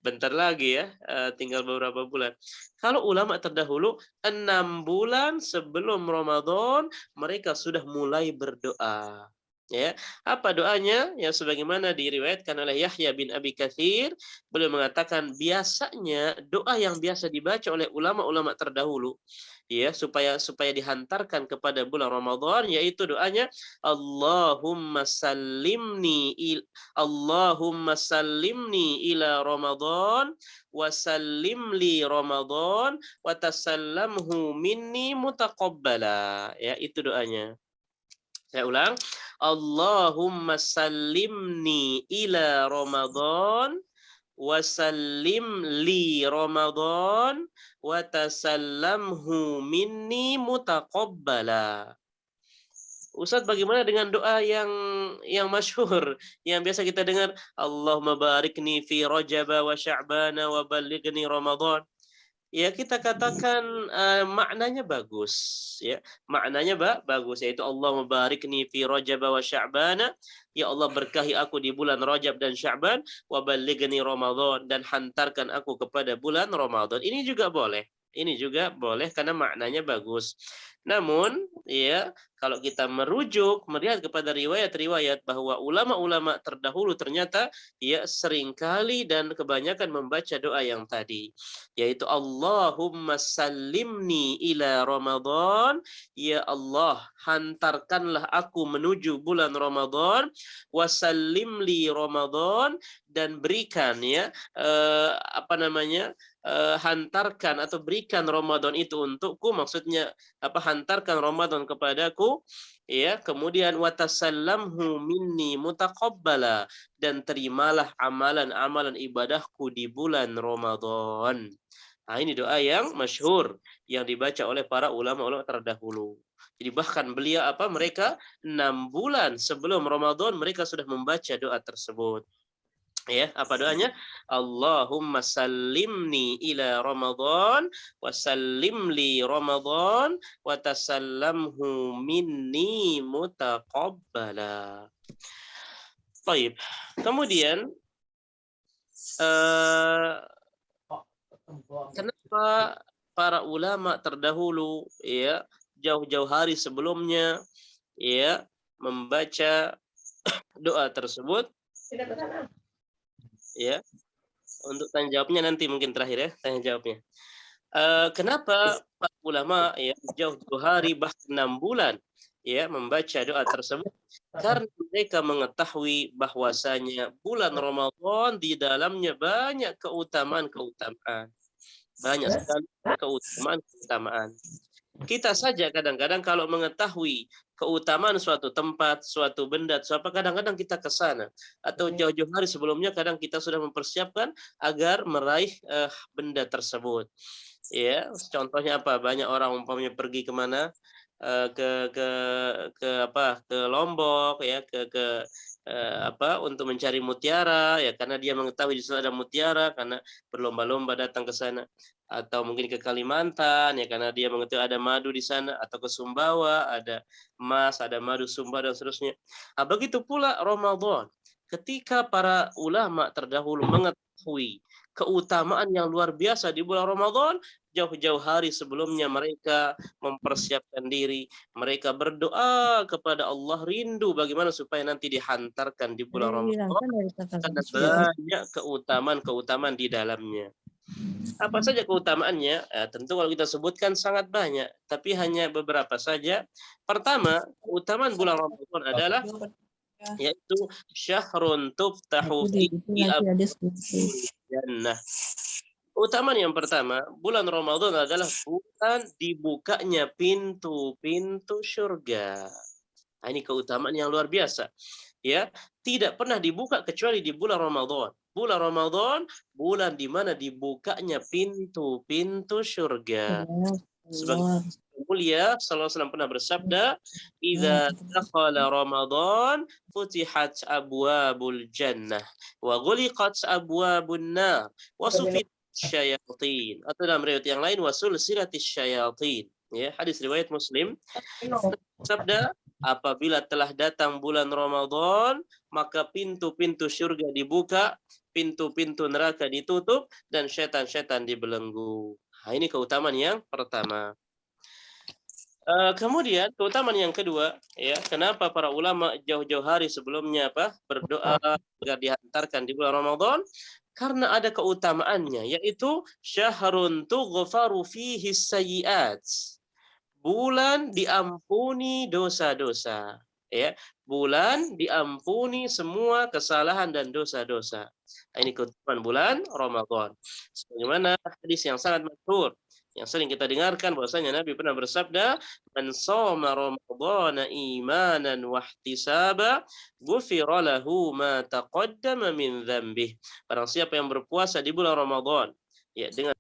bentar lagi ya, tinggal beberapa bulan. Kalau ulama terdahulu 6 bulan sebelum Ramadan mereka sudah mulai berdoa. Ya, apa doanya? Ya sebagaimana diriwayatkan oleh Yahya bin Abi Katsir, beliau mengatakan biasanya doa yang biasa dibaca oleh ulama-ulama terdahulu ya supaya dihantarkan kepada bulan Ramadan yaitu doanya Allahumma sallimni ila Ramadan wa sallim li Ramadan wa tasallamhu minni mutaqabbala. Ya, itu doanya. Saya ulang. Allahumma sallimni ila Ramadan wa sallim li Ramadan wa tasallamhu minni mutaqabbala. Ustadz, bagaimana dengan doa yang masyhur yang biasa kita dengar, Allahumma barikni fi Rajab wa Sya'ban wa ballighni Ramadan. Ya, kita katakan maknanya bagus ya. Maknanya bagus yaitu Allahumma barikni fi Rajab wa Sya'ban. Ya Allah, berkahi aku di bulan Rajab dan Sya'ban, wa ballighni Ramadan, dan hantarkan aku kepada bulan Ramadan. Ini juga boleh. Ini juga boleh karena maknanya bagus. Namun, ya, kalau kita melihat kepada riwayat-riwayat bahwa ulama-ulama terdahulu ternyata ya seringkali dan kebanyakan membaca doa yang tadi, yaitu Allahumma sallimni ila Ramadan, ya Allah, hantarkanlah aku menuju bulan Ramadan, wasallim li Ramadan, dan berikan ya hantarkan atau berikan Ramadan itu untukku, maksudnya hantarkan Ramadan kepadaku ya, kemudian watasallamhu minni mutaqabbala, dan terimalah amalan-amalan ibadahku di bulan Ramadan. Nah, ini doa yang masyhur yang dibaca oleh para ulama-ulama terdahulu. Jadi bahkan mereka 6 bulan sebelum Ramadan mereka sudah membaca doa tersebut. Ya, apa doanya? Allahumma sallimni ila Ramadan wa sallim li Ramadan wa tasallamhu minni mutaqabbala. Baik. Kemudian kenapa para ulama terdahulu ya jauh-jauh hari sebelumnya ya membaca doa tersebut? Ya, untuk tanya jawabnya nanti mungkin terakhir ya, tanya jawabnya. Kenapa para ulama ya jauh-jauh hari bahkan 6 bulan ya membaca doa tersebut? Karena mereka mengetahui bahwasanya bulan Ramadan di dalamnya banyak keutamaan-keutamaan. Banyak sekali keutamaan-keutamaan. Kita saja kadang-kadang kalau mengetahui keutamaan suatu tempat, suatu benda, kadang-kadang kita ke sana atau jauh-jauh hari sebelumnya kadang kita sudah mempersiapkan agar meraih benda tersebut. Ya, contohnya apa? Banyak orang umpamanya pergi kemana? ke Lombok ya untuk mencari mutiara ya karena dia mengetahui di sana ada mutiara karena berlomba-lomba datang ke sana, atau mungkin ke Kalimantan ya karena dia mengetahui ada madu di sana, atau ke Sumbawa ada emas, ada madu Sumba dan seterusnya. Nah, begitu pula Ramadan. Ketika para ulama terdahulu mengetahui keutamaan yang luar biasa di bulan Ramadan, jauh-jauh hari sebelumnya mereka mempersiapkan diri, mereka berdoa kepada Allah, rindu bagaimana supaya nanti dihantarkan di bulan Ramadan karena banyak keutamaan-keutamaan di dalamnya. Apa saja keutamaannya? Tentu kalau kita sebutkan sangat banyak, tapi hanya beberapa saja. Pertama, keutamaan bulan Ramadan adalah yaitu syahrun tuftahu fihi jannah. Keutamaan yang pertama, bulan Ramadan adalah bulan dibukanya pintu-pintu surga. Nah, ini keutamaan yang luar biasa. Ya, tidak pernah dibuka kecuali di bulan Ramadan. Bulan Ramadan, bulan di mana dibukanya pintu-pintu surga. Sebagai mulia sallallahu alaihi wasallam pernah bersabda, "Idza dakhala Ramadan futihat abwabul jannah wa ghuliqat abwabun nar wa sufit syayatin." Atau dalam riwayat yang lain wasulsilatis syayatin. Ya, hadis riwayat Muslim. Sabda, apabila telah datang bulan Ramadan, maka pintu-pintu surga dibuka, pintu-pintu neraka ditutup, dan setan-setan dibelenggu. Nah, ini keutamaan yang pertama. Kemudian keutamaan yang kedua, ya, kenapa para ulama jauh-jauh hari sebelumnya berdoa agar dihantarkan di bulan Ramadan? Karena ada keutamaannya, yaitu syahrun tughfaru fihi sayyi'at. Bulan diampuni dosa-dosa, ya. Bulan diampuni semua kesalahan dan dosa-dosa. Nah, ini keutamaan bulan Ramadan. Sebagaimana hadis yang sangat masyhur yang sering kita dengarkan bahwasanya Nabi pernah bersabda, "Man shoma ramadhana imanan wa ihtisaba, ghufira lahu ma taqaddama min dzambih." Barang siapa yang berpuasa di bulan Ramadan ya dengan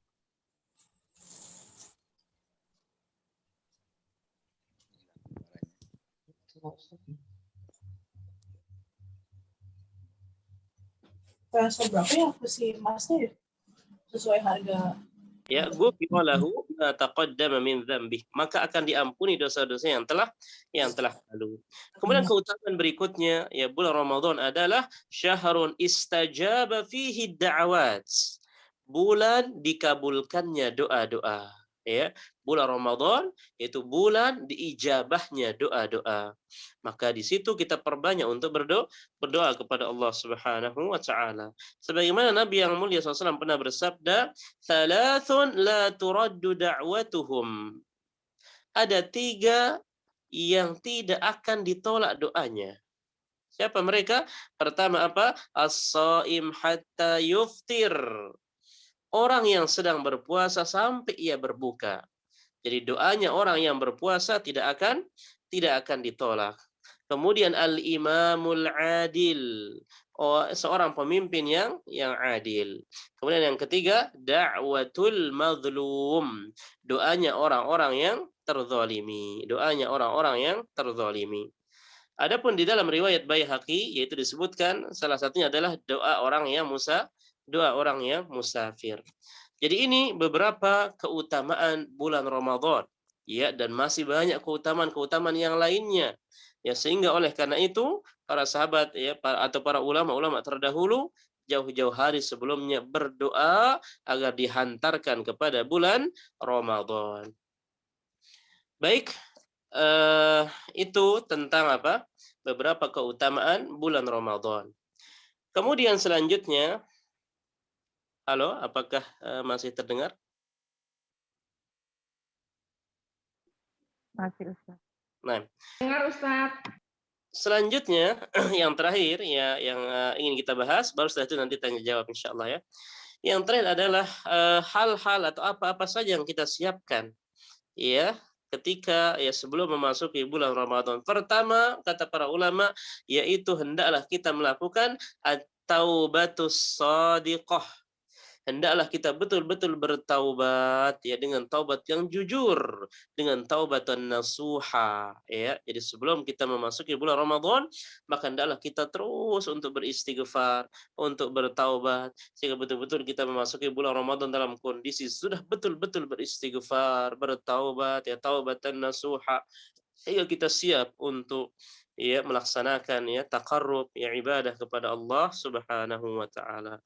transfer berapa ya ke si Masnya ya? Sesuai harga. Ya, ghufira lahu ma taqaddama min dzambih, maka akan diampuni dosa-dosa yang telah lalu. Kemudian keutamaan berikutnya ya bulan Ramadan adalah syahrun istajaba fihi da'awat. Bulan dikabulkannya doa-doa. Ya, bulan Ramadan itu bulan diijabahnya doa-doa. Maka di situ kita perbanyak untuk berdoa kepada Allah Subhanahu wa taala. Sebagaimana Nabi yang mulia SAW pernah bersabda, "Thalathun la turaddu da'watuhum." Ada 3 yang tidak akan ditolak doanya. Siapa mereka? Pertama apa? As-shaim hatta yuftir. Orang yang sedang berpuasa sampai ia berbuka. Jadi doanya orang yang berpuasa tidak akan ditolak. Kemudian al-imamul adil, seorang pemimpin yang adil. Kemudian yang ketiga, da'watul mazlum, doanya orang-orang yang terzalimi. Doanya orang-orang yang terzalimi. Adapun di dalam riwayat Baihaqi yaitu disebutkan salah satunya adalah doa orang yang musafir. Jadi ini beberapa keutamaan bulan Ramadan, ya, dan masih banyak keutamaan-keutamaan yang lainnya. Ya, sehingga oleh karena itu para sahabat ya atau para ulama-ulama terdahulu jauh-jauh hari sebelumnya berdoa agar dihantarkan kepada bulan Ramadan. Baik, itu tentang beberapa keutamaan bulan Ramadan. Kemudian selanjutnya, halo, apakah masih terdengar? Masih, Ustaz. Nah, Dengar Ustaz. selanjutnya yang terakhir ya yang ingin kita bahas, baru setelah itu nanti tanya jawab insyaallah ya. Yang terakhir adalah hal-hal atau apa-apa saja yang kita siapkan ya ketika ya sebelum memasuki bulan Ramadan. Pertama kata para ulama yaitu hendaklah kita melakukan at-taubatus shadiqah. hendaklah kita betul-betul bertaubat ya dengan taubat yang jujur, dengan taubatan nasuha ya. Jadi sebelum kita memasuki bulan Ramadan, maka hendaklah kita terus untuk beristighfar, untuk bertaubat, sehingga betul-betul kita memasuki bulan Ramadan dalam kondisi sudah betul-betul beristighfar, bertaubat ya, taubatan nasuha, sehingga kita siap untuk ya melaksanakan ya taqarrub ya ibadah kepada Allah Subhanahu wa taala.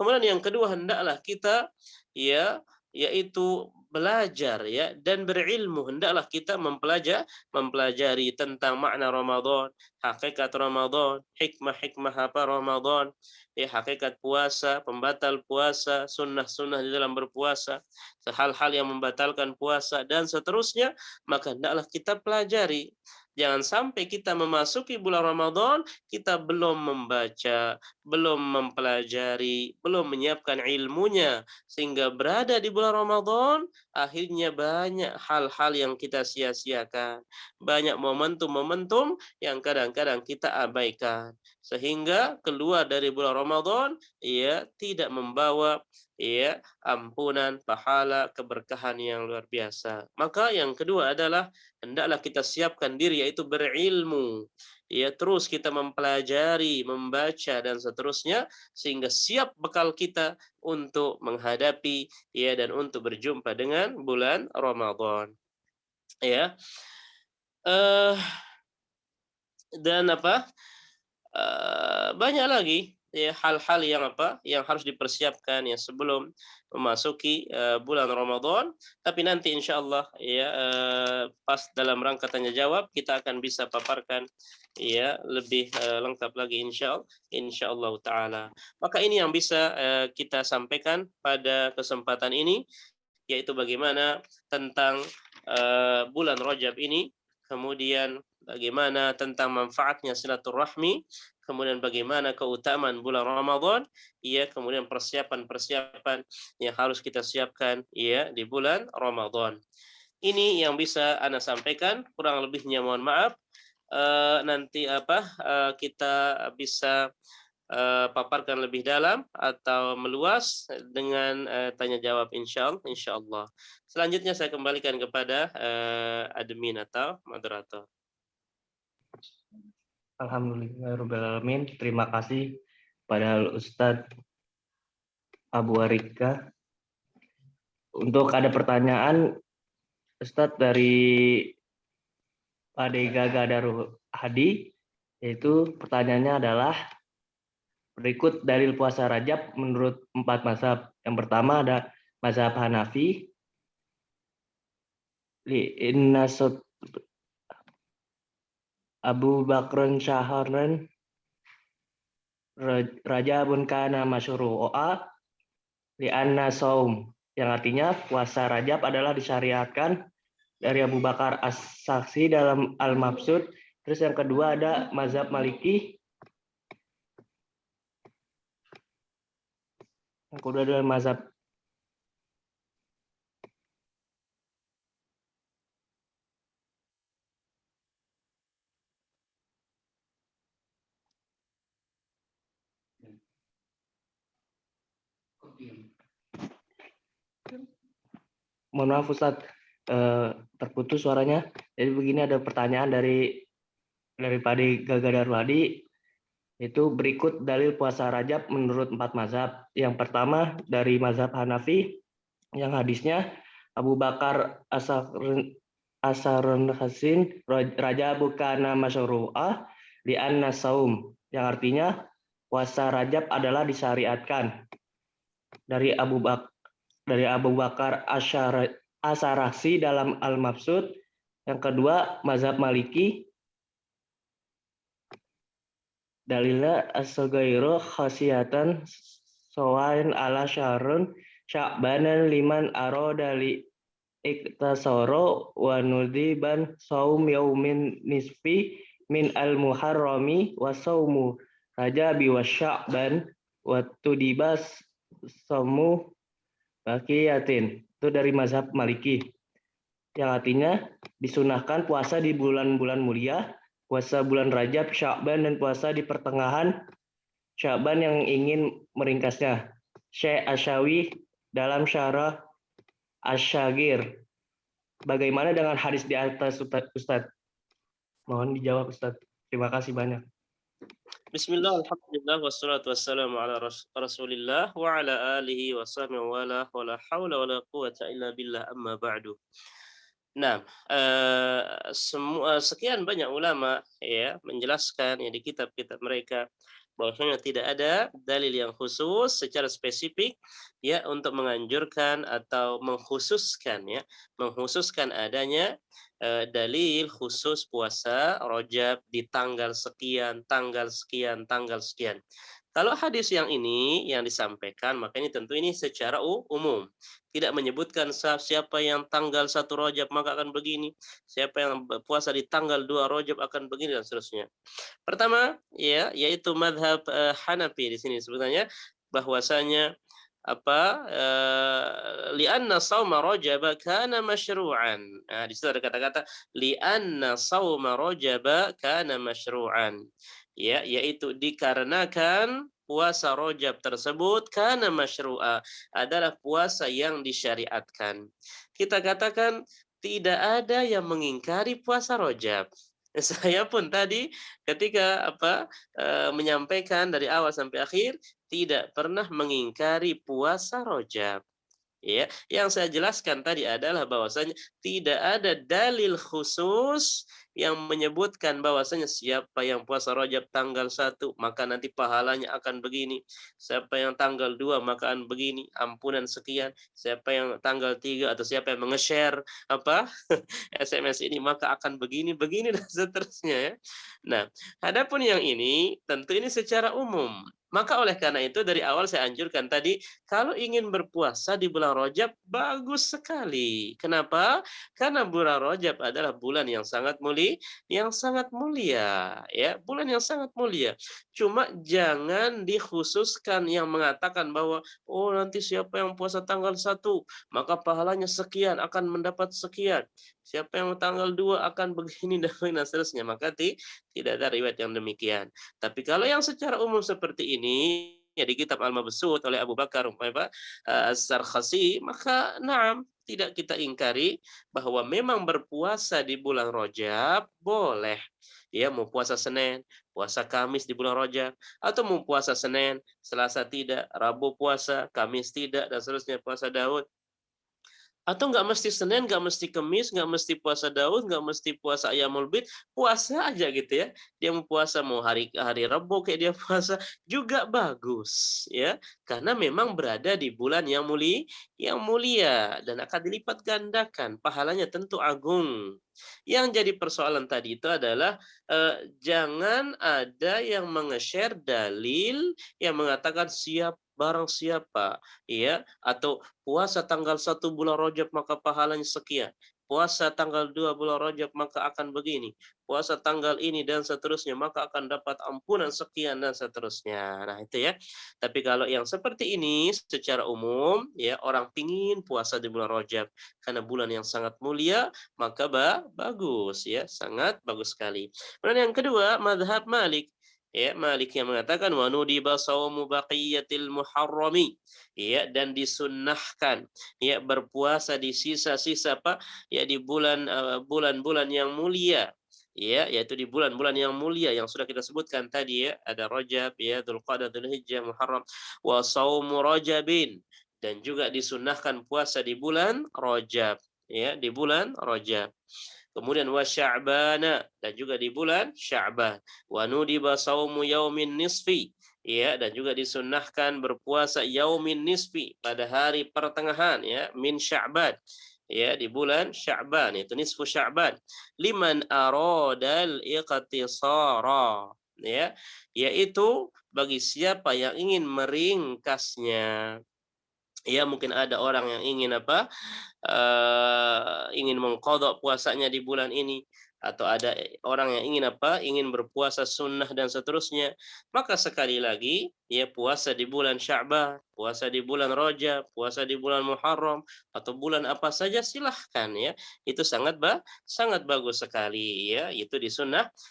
Kemudian yang kedua, hendaklah kita ya yaitu belajar ya dan berilmu. Hendaklah kita mempelajari tentang makna Ramadan, hakikat Ramadan, hikmah-hikmah apa Ramadan, ya hakikat puasa, pembatal puasa, sunnah-sunnah di dalam berpuasa, hal-hal yang membatalkan puasa dan seterusnya, maka hendaklah kita pelajari. Jangan sampai kita memasuki bulan Ramadan, kita belum membaca, belum mempelajari, belum menyiapkan ilmunya, sehingga berada di bulan Ramadan, akhirnya banyak hal-hal yang kita sia-siakan. Banyak momentum-momentum yang kadang-kadang kita abaikan. Sehingga keluar dari bulan Ramadan, ya tidak membawa ya ampunan, pahala, keberkahan yang luar biasa. Maka yang kedua adalah hendaklah kita siapkan diri, yaitu berilmu. Ya, terus kita mempelajari, membaca dan seterusnya, sehingga siap bekal kita untuk menghadapi ya dan untuk berjumpa dengan bulan Ramadan. Ya. Dan apa? Banyak lagi ya hal-hal yang yang harus dipersiapkan ya sebelum memasuki bulan Ramadan. Tapi nanti insya Allah ya pas dalam rangka tanya jawab kita akan bisa paparkan ya lebih lengkap lagi insya Allah taala. Maka ini yang bisa kita sampaikan pada kesempatan ini, yaitu bagaimana tentang bulan Rajab ini, kemudian bagaimana tentang manfaatnya silaturahmi, kemudian bagaimana keutamaan bulan Ramadan, ya, kemudian persiapan-persiapan yang harus kita siapkan ya di bulan Ramadan. Ini yang bisa Ana sampaikan, kurang lebihnya mohon maaf. Nanti kita bisa paparkan lebih dalam atau meluas dengan tanya jawab insya Allah. Selanjutnya saya kembalikan kepada admin atau moderator. Alhamdulillahirrahmanirrahim. Terima kasih pada Ustadz Abu Arika. Untuk ada pertanyaan, Ustadz dari Pak Dega Gadarul Hadi, yaitu pertanyaannya adalah berikut dalil puasa Rajab menurut 4 mazhab. Yang pertama ada mazhab Hanafi, inna Abu Bakran Syaharan Rajabun kana masyru'a li'anna saum, yang artinya puasa Rajab adalah disyariatkan dari Abu Bakar As-Saksi dalam Al-Mabsud. Terus yang kedua ada mazhab Maliki, yang kedua adalah mazhab mohon maaf Ustadz, terputus suaranya. Jadi begini, ada pertanyaan dari Pak Gadarul Hadi, itu berikut dalil puasa Rajab menurut 4 mazhab. Yang pertama dari mazhab Hanafi, yang hadisnya Abu Bakar Asarun Hasin Rajabu kana masyru'ah li anna saum, yang artinya puasa Rajab adalah disyariatkan dari Abu Bakar Asaraksi dalam Al-Mabsud. Yang kedua mazhab Maliki, dalilnya as-sagairu khasiyatan sawain ala syahrun sya'banan liman aroda li iktasoro wa nudiban saum yaumin nisfi min al-muharrami wa saumu rajabi wa sya'ban wa tudibas saumu baqiyatin. Itu dari mazhab Maliki, yang artinya disunahkan puasa di bulan-bulan mulia, puasa bulan Rajab, Sya'ban, dan puasa di pertengahan Sya'ban yang ingin meringkasnya. Syekh Asyawi dalam syarah Asyagir. Bagaimana dengan hadis di atas, Ustaz? Mohon dijawab, Ustaz. Terima kasih banyak. Bismillah, alhamdulillah, wassalatu wassalamu ala rasulillah wa ala alihi wa sahbihi wa la hawla wa la quwata illa billah, amma ba'du. Nah, sekian banyak ulama ya menjelaskan ya di kitab-kitab mereka bahwasanya tidak ada dalil yang khusus secara spesifik ya untuk menganjurkan atau mengkhususkan adanya dalil khusus puasa Rajab di tanggal sekian, tanggal sekian, tanggal sekian. Kalau hadis yang ini yang disampaikan, maka ini tentu ini secara umum. Tidak menyebutkan siapa yang tanggal 1 Rajab maka akan begini, siapa yang puasa di tanggal 2 Rajab akan begini dan seterusnya. Pertama, ya, yaitu madhab Hanafi di sini sebenarnya bahwasanya li'anna sauma Rajab kana masyru'an. Nah, di situ ada kata-kata li'anna sauma Rajab kana masyru'an. Ya, yaitu dikarenakan puasa Rajab tersebut karena masyru'a adalah puasa yang disyariatkan. Kita katakan tidak ada yang mengingkari puasa Rajab. Saya pun tadi ketika menyampaikan dari awal sampai akhir tidak pernah mengingkari puasa Rajab. Ya, yang saya jelaskan tadi adalah bahwasanya tidak ada dalil khusus yang menyebutkan bahwasanya siapa yang puasa Rajab tanggal 1 maka nanti pahalanya akan begini. Siapa yang tanggal 2 maka akan begini, ampunan sekian. Siapa yang tanggal 3 atau siapa yang menge-share SMS ini maka akan begini dan seterusnya ya. Nah, adapun yang ini tentu ini secara umum. Maka oleh karena itu dari awal saya anjurkan tadi kalau ingin berpuasa di bulan Rajab bagus sekali. Kenapa? Karena bulan Rajab adalah bulan yang sangat mulia, ya, bulan yang sangat mulia. Cuma jangan dikhususkan yang mengatakan bahwa oh nanti siapa yang puasa tanggal 1 maka pahalanya sekian akan mendapat sekian. Siapa yang tanggal 2 akan begini dan seterusnya. Maka tidak ada riwayat yang demikian. Tapi kalau yang secara umum seperti ini ya di kitab Al-Mabsut oleh Abu Bakar As-Sarkhasi, maka tidak kita ingkari bahwa memang berpuasa di bulan Rajab boleh. Ya, mau puasa Senin, puasa Kamis di bulan Rajab, atau mau puasa Senin, Selasa tidak, Rabu puasa, Kamis tidak, dan seterusnya puasa Daud. Atau nggak mesti Senin, nggak mesti Kamis, nggak mesti puasa Daud, nggak mesti puasa Ayyamul Bid, puasa aja gitu ya. Dia mau puasa mau hari Rabu kayak dia puasa juga bagus ya, karena memang berada di bulan yang mulia dan akan dilipat gandakan pahalanya tentu agung. Yang jadi persoalan tadi itu adalah jangan ada yang menge-share dalil yang mengatakan barang siapa ya atau puasa tanggal 1 bulan Rajab maka pahalanya sekian. Puasa tanggal 2 bulan Rajab maka akan begini. Puasa tanggal ini dan seterusnya maka akan dapat ampunan sekian dan seterusnya. Nah, itu ya. Tapi kalau yang seperti ini secara umum ya orang pingin puasa di bulan Rajab karena bulan yang sangat mulia maka bagus ya, sangat bagus sekali. Kemudian yang kedua mazhab Malik. Ya, Malik yang mengatakan wa nudiba shaumu baqiyatil muharrami, ya, dan disunnahkan ya berpuasa di sisa-sisa ya di bulan-bulan yang mulia, ya, yaitu di bulan-bulan yang mulia yang sudah kita sebutkan tadi ya, ada Rajab, ya, Dzulqa'dah, Dzulhijjah, Muharram, wa shaumu Rajabin, dan juga disunnahkan puasa di bulan Rajab, ya, di bulan Rajab. Kemudian wa Sya'bana, dan juga di bulan Sya'ban. Wa nudiba shaumu yaumin nisfi, ya, dan juga disunnahkan berpuasa yaumin nisfi pada hari pertengahan ya min Sya'ban, ya, di bulan Sya'ban, itu nisfu Sya'ban, liman aradal iqtisara, ya, yaitu bagi siapa yang ingin meringkasnya. Ya, mungkin ada orang yang ingin ingin mengqadha puasanya di bulan ini, atau ada orang yang ingin berpuasa sunnah dan seterusnya. Maka sekali lagi ya puasa di bulan Sya'ban, puasa di bulan Rajab, puasa di bulan Muharram atau bulan apa saja silahkan ya. Itu sangat bagus sekali ya. Itu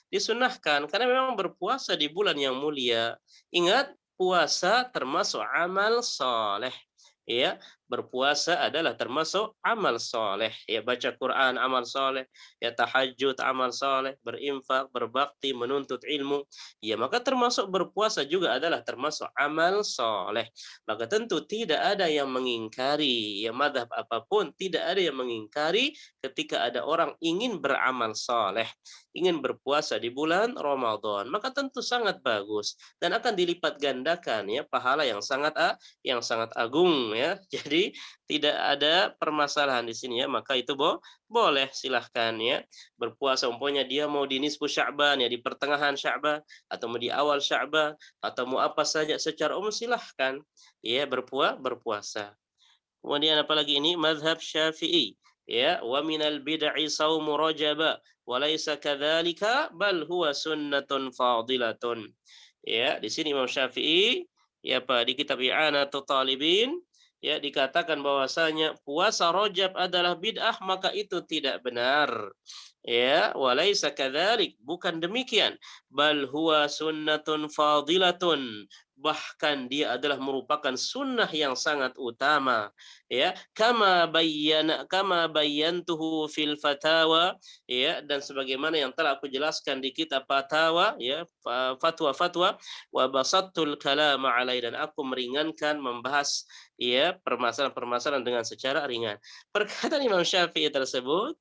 disunnahkan karena memang berpuasa di bulan yang mulia. Ingat puasa termasuk amal soleh. Ya, berpuasa adalah termasuk amal soleh. Ya, baca Quran amal soleh, ya tahajud amal soleh, berinfak, berbakti, menuntut ilmu. Ya, maka termasuk berpuasa juga adalah termasuk amal soleh. Maka tentu tidak ada yang mengingkari, ya madhab apapun, tidak ada yang mengingkari ketika ada orang ingin beramal soleh, ingin berpuasa di bulan Ramadan, maka tentu sangat bagus dan akan dilipat gandakan ya pahala yang sangat agung ya. Jadi tidak ada permasalahan di sini ya, maka itu boleh silahkan ya berpuasa. Umpamanya dia mau di nisfu Sya'ban ya, di pertengahan Sya'ban, atau mau di awal Sya'ban, atau mau apa saja secara umum silahkan ya berpuasa. Kemudian apalagi ini mazhab Syafi'i ya, wa minal bid'i saumu Rajab wa laisa kadzalika bal huwa sunnatun fadilatun. Ya, di sini Imam Syafi'i ya Pak di kitab I'anatul Talibin ya dikatakan bahwasanya puasa Rajab adalah bid'ah, maka itu tidak benar. Ya, walaisa kadzalik, bukan demikian. Bal huwa sunnatun fadilatun. Bahkan dia adalah merupakan sunnah yang sangat utama. Ya, kama bayyantuhu fil fatawa ya, dan sebagaimana yang telah aku jelaskan di kitab fatawa ya, fatwa-fatwa, wa basattul kalama alai, dan aku meringankan membahas ya permasalahan-permasalahan dengan secara ringan. Perkataan Imam Syafi'i tersebut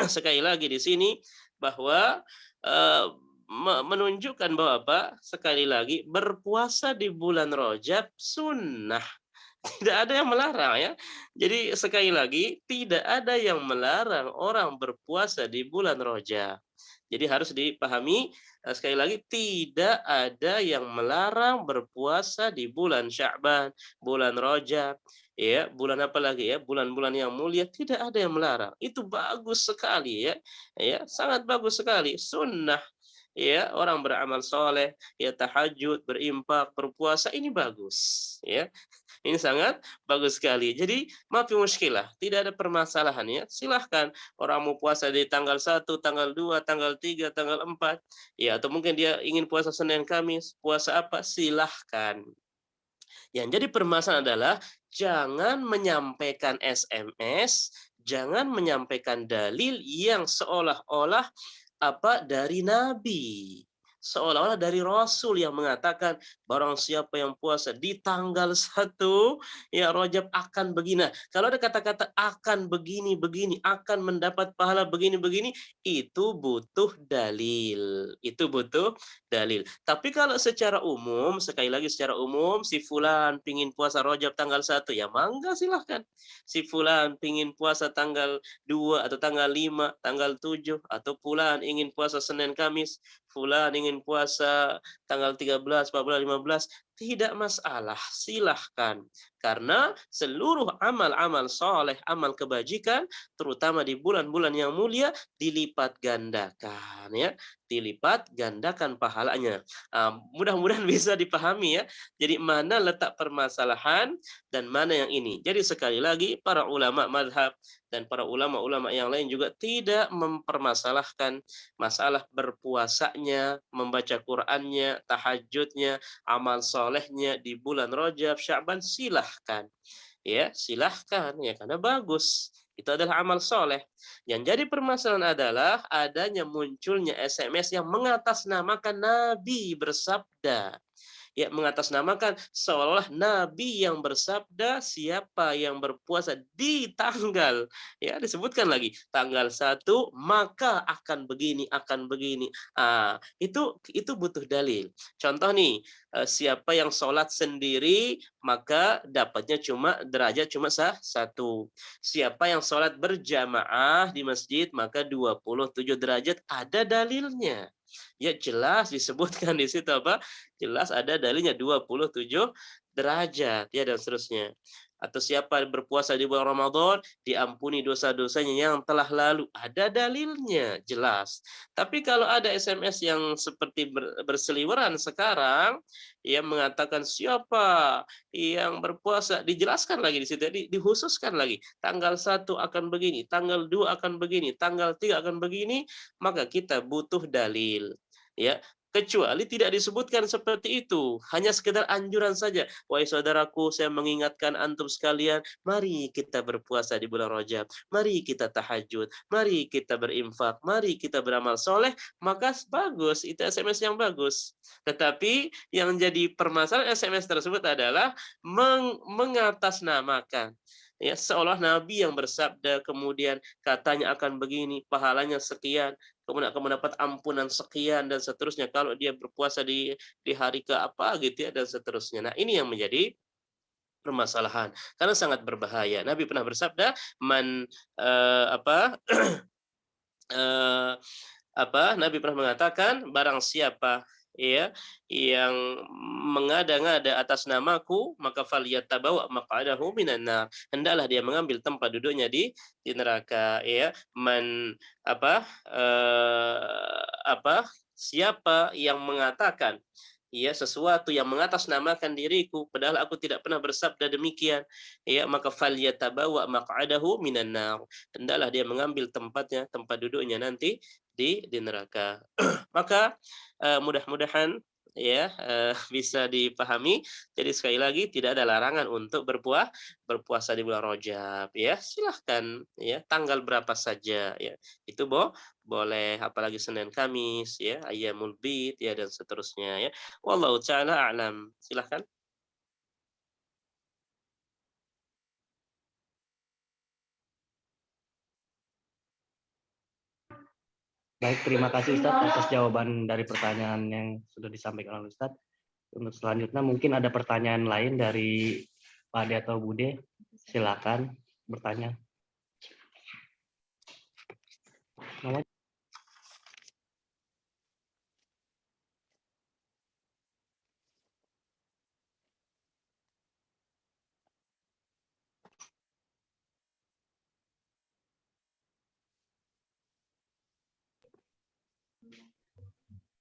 sekali lagi di sini bahwa menunjukkan bahwa apa? Sekali lagi berpuasa di bulan Rajab sunnah. Tidak ada yang melarang ya. Jadi sekali lagi tidak ada yang melarang orang berpuasa di bulan Rajab. Jadi harus dipahami sekali lagi tidak ada yang melarang berpuasa di bulan Sya'ban, bulan Rajab, ya, bulan apa lagi ya? Bulan-bulan yang mulia tidak ada yang melarang. Itu bagus sekali ya. Ya, sangat bagus sekali. Sunnah ya, orang beramal soleh, ya tahajud, berimpak, berpuasa, ini bagus ya. Ini sangat bagus sekali. Jadi maaf muskilah, tidak ada permasalahan ya. Silahkan orang mau puasa di tanggal 1, tanggal 2, tanggal 3, tanggal 4 ya, atau mungkin dia ingin puasa Senin Kamis, puasa apa, silahkan. Yang jadi permasalahan adalah jangan menyampaikan SMS, jangan menyampaikan dalil yang seolah-olah apa dari Nabi, seolah-olah dari Rasul yang mengatakan barang siapa yang puasa di tanggal 1 ya Rajab akan begini. Nah, kalau ada kata-kata akan begini, akan mendapat pahala begini, itu butuh dalil. Itu butuh dalil. Tapi kalau secara umum, sekali lagi secara umum, si fulan pingin puasa Rajab tanggal 1, ya mangga silahkan. Si fulan pingin puasa tanggal 2 atau tanggal 5, tanggal 7, atau fulan ingin puasa Senin Kamis, fulan ingin puasa tanggal 13, 14, 15, tidak masalah, silahkan. Karena seluruh amal-amal soleh, amal kebajikan, terutama di bulan-bulan yang mulia, dilipat gandakan ya, dilipat gandakan pahalanya. Mudah-mudahan bisa dipahami ya. Jadi mana letak permasalahan dan mana yang ini. Jadi sekali lagi para ulama madhab dan para ulama-ulama yang lain juga tidak mempermasalahkan masalah berpuasanya, membaca Qur'annya, tahajudnya, amal solehnya di bulan Rajab, Sya'ban, silahkan. Ya, silahkan ya, karena bagus. Itu adalah amal soleh. Yang jadi permasalahan adalah adanya munculnya SMS yang mengatasnamakan Nabi bersabda. Ya, mengatasnamakan seolah-olah Nabi yang bersabda siapa yang berpuasa di tanggal, ya disebutkan lagi tanggal 1 maka akan begini. Itu butuh dalil. Contoh nih, siapa yang sholat sendiri maka dapatnya derajat cuma 1. Siapa yang sholat berjamaah di masjid maka 27 derajat, ada dalilnya. Ya jelas disebutkan di situ apa? Jelas ada dalilnya 27 derajat ya, dan seterusnya. Atau siapa berpuasa di bulan Ramadan diampuni dosa-dosanya yang telah lalu, ada dalilnya jelas. Tapi kalau ada SMS yang seperti berseliweran sekarang yang mengatakan siapa yang berpuasa, dijelaskan lagi di situ, dihususkan lagi tanggal 1 akan begini, tanggal 2 akan begini, tanggal 3 akan begini, maka kita butuh dalil. Ya, kecuali tidak disebutkan seperti itu, hanya sekedar anjuran saja. Wahai saudaraku, saya mengingatkan antum sekalian, mari kita berpuasa di bulan Rajab, mari kita tahajud, mari kita berinfak, mari kita beramal soleh, maka bagus, itu SMS yang bagus. Tetapi yang jadi permasalahan SMS tersebut adalah mengatasnamakan. Ya, seolah Nabi yang bersabda, kemudian katanya akan begini, pahalanya sekian, kemudian akan mendapat ampunan sekian dan seterusnya kalau dia berpuasa di hari ke apa gitu ya dan seterusnya. Nah, ini yang menjadi permasalahan karena sangat berbahaya. Nabi pernah bersabda, Nabi pernah mengatakan, barang siapa ya yang mengada-ngada atas namaku, maka falyattabawa maq'adahu minan nar. Hendaklah dia mengambil tempat duduknya di neraka, ya. Siapa yang mengatakan ya sesuatu yang mengatasnamakan diriku padahal aku tidak pernah bersabda demikian, ya, maka falyatabawa maq'adahu minan nar. Hendaklah dia mengambil tempat duduknya nanti di neraka. Maka mudah-mudahan ya bisa dipahami. Jadi sekali lagi tidak ada larangan untuk berpuasa di bulan Rajab, ya. Silahkan ya, tanggal berapa saja ya. Itu boleh, apalagi Senin Kamis ya, Ayyamul Bid ya dan seterusnya ya. Wallahu taala a'lam. Silahkan. Baik, terima kasih Ustadz atas jawaban dari pertanyaan yang sudah disampaikan oleh Ustadz. Untuk selanjutnya mungkin ada pertanyaan lain dari Pak Ade atau Bude. Silakan bertanya.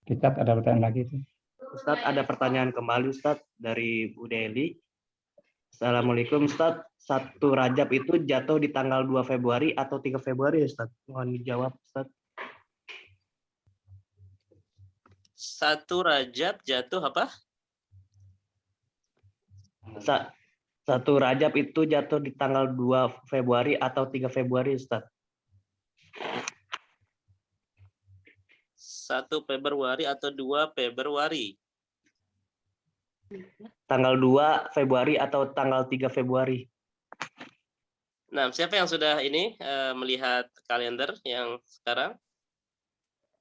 Kita ada pertanyaan lagi tuh. Ustadz, ada pertanyaan kembali Ustadz dari Bu Deli. Assalamualaikum Ustadz, 1 Rajab itu jatuh di tanggal 2 Februari atau 3 Februari Ustadz? Mohon dijawab Ustadz. 1 Rajab jatuh apa? 1 Rajab itu jatuh di tanggal 2 Februari atau 3 Februari Ustadz? 1 Februari atau 2 Februari? Tanggal 2 Februari atau tanggal 3 Februari? Nah, siapa yang sudah ini melihat kalender yang sekarang?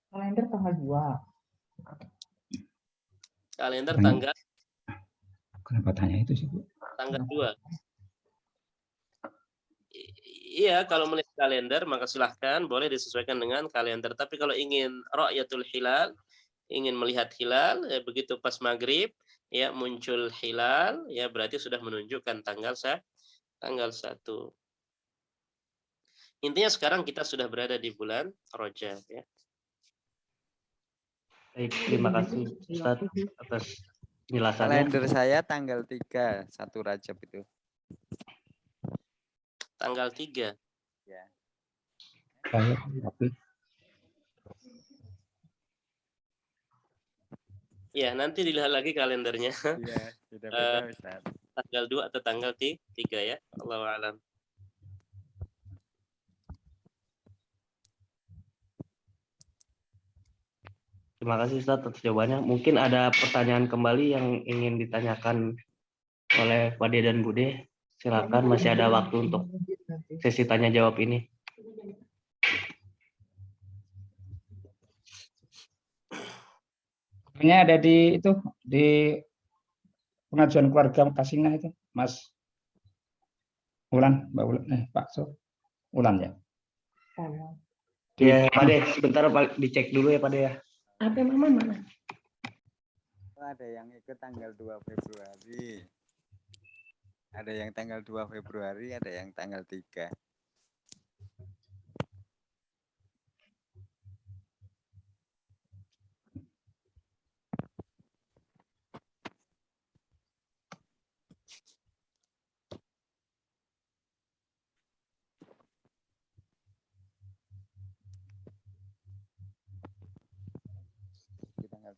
Kalender tanggal 2. Kalender tanggal Kenapa tanya itu sih, Bu? tanggal 2. Iya, kalau melihat kalender maka silahkan boleh disesuaikan dengan kalender. Tapi kalau ingin ra'yatul hilal, ingin melihat hilal, ya begitu pas maghrib ya muncul hilal, ya berarti sudah menunjukkan tanggal 1. Intinya sekarang kita sudah berada di bulan Rajab ya. Baik, terima kasih Ustaz atas penjelasannya. Kalender saya tanggal 3, 1 Rajab itu. Tanggal 3. Ya. Saya tapi Ya, nanti dilihat lagi kalendernya. Iya, beda-beda Ustaz. Tanggal 2 atau tanggal 3 ya. Allahu a'lam. Terima kasih Ustaz atas jawabannya. Mungkin ada pertanyaan kembali yang ingin ditanyakan oleh Pak De dan Bude. Silakan, masih ada waktu untuk sesi tanya jawab ini. ini ada di itu di pengajuan keluarga Kasingah itu, Mas Ulan, Mbak Ulan, Pak Ulan ya. Ya, Pak De, sebentar Pak, dicek dulu ya Pak De ya. HP mama mana? Ada yang ikut tanggal 2 Februari. Ada yang tanggal 2 Februari, ada yang tanggal 3. Di tanggal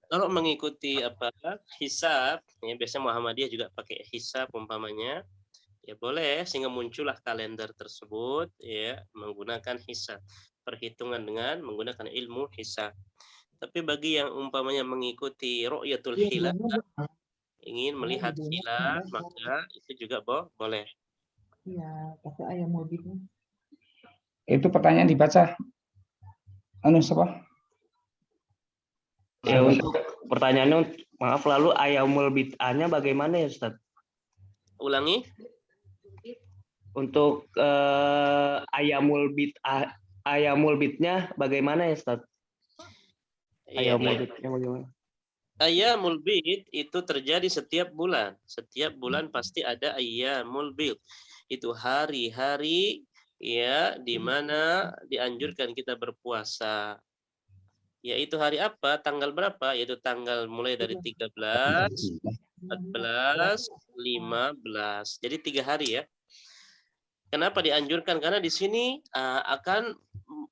Kalau mengikuti apa hisab, ya biasanya Muhammadiyah juga pakai hisab umpamanya, ya boleh sehingga muncullah kalender tersebut ya menggunakan hisab, perhitungan dengan menggunakan ilmu hisab. Tapi bagi yang umpamanya mengikuti ru'yatul Iya, hilal, dulunya ingin karena melihat dulunya hilal, ada maka itu juga boleh. iya pakai ayam mulbitnya. Itu pertanyaan dibaca. Anu siapa? Ya untuk pertanyaannya, maaf lalu ayamul bid'ahnya bagaimana ya Ustaz? Ulangi. Untuk ayamul bid'nya bagaimana ya Ustaz? Iya, Ayamul baik. bid'ahnya bagaimana? Ayyamul bid itu terjadi setiap bulan. Setiap bulan pasti ada ayyamul bid. Itu hari-hari ya di mana dianjurkan kita berpuasa. Yaitu hari apa? Tanggal berapa? Yaitu tanggal mulai dari 13, 14, 15. Jadi 3 hari ya. Kenapa dianjurkan? Karena di sini akan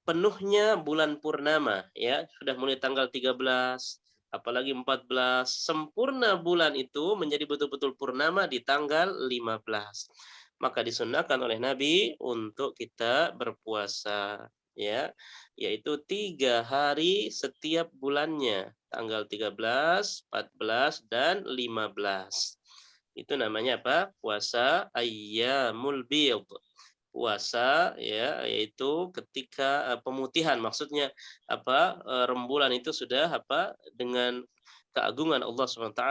penuhnya bulan purnama ya, sudah mulai tanggal 13, apalagi 14, sempurna bulan itu menjadi betul-betul purnama di tanggal 15. Maka disunnahkan oleh Nabi untuk kita berpuasa ya, yaitu 3 hari setiap bulannya, tanggal 13, 14 dan 15. Itu namanya apa? Puasa ayyamul bid. Puasa ya yaitu ketika pemutihan, maksudnya apa rembulan itu sudah apa dengan keagungan Allah SWT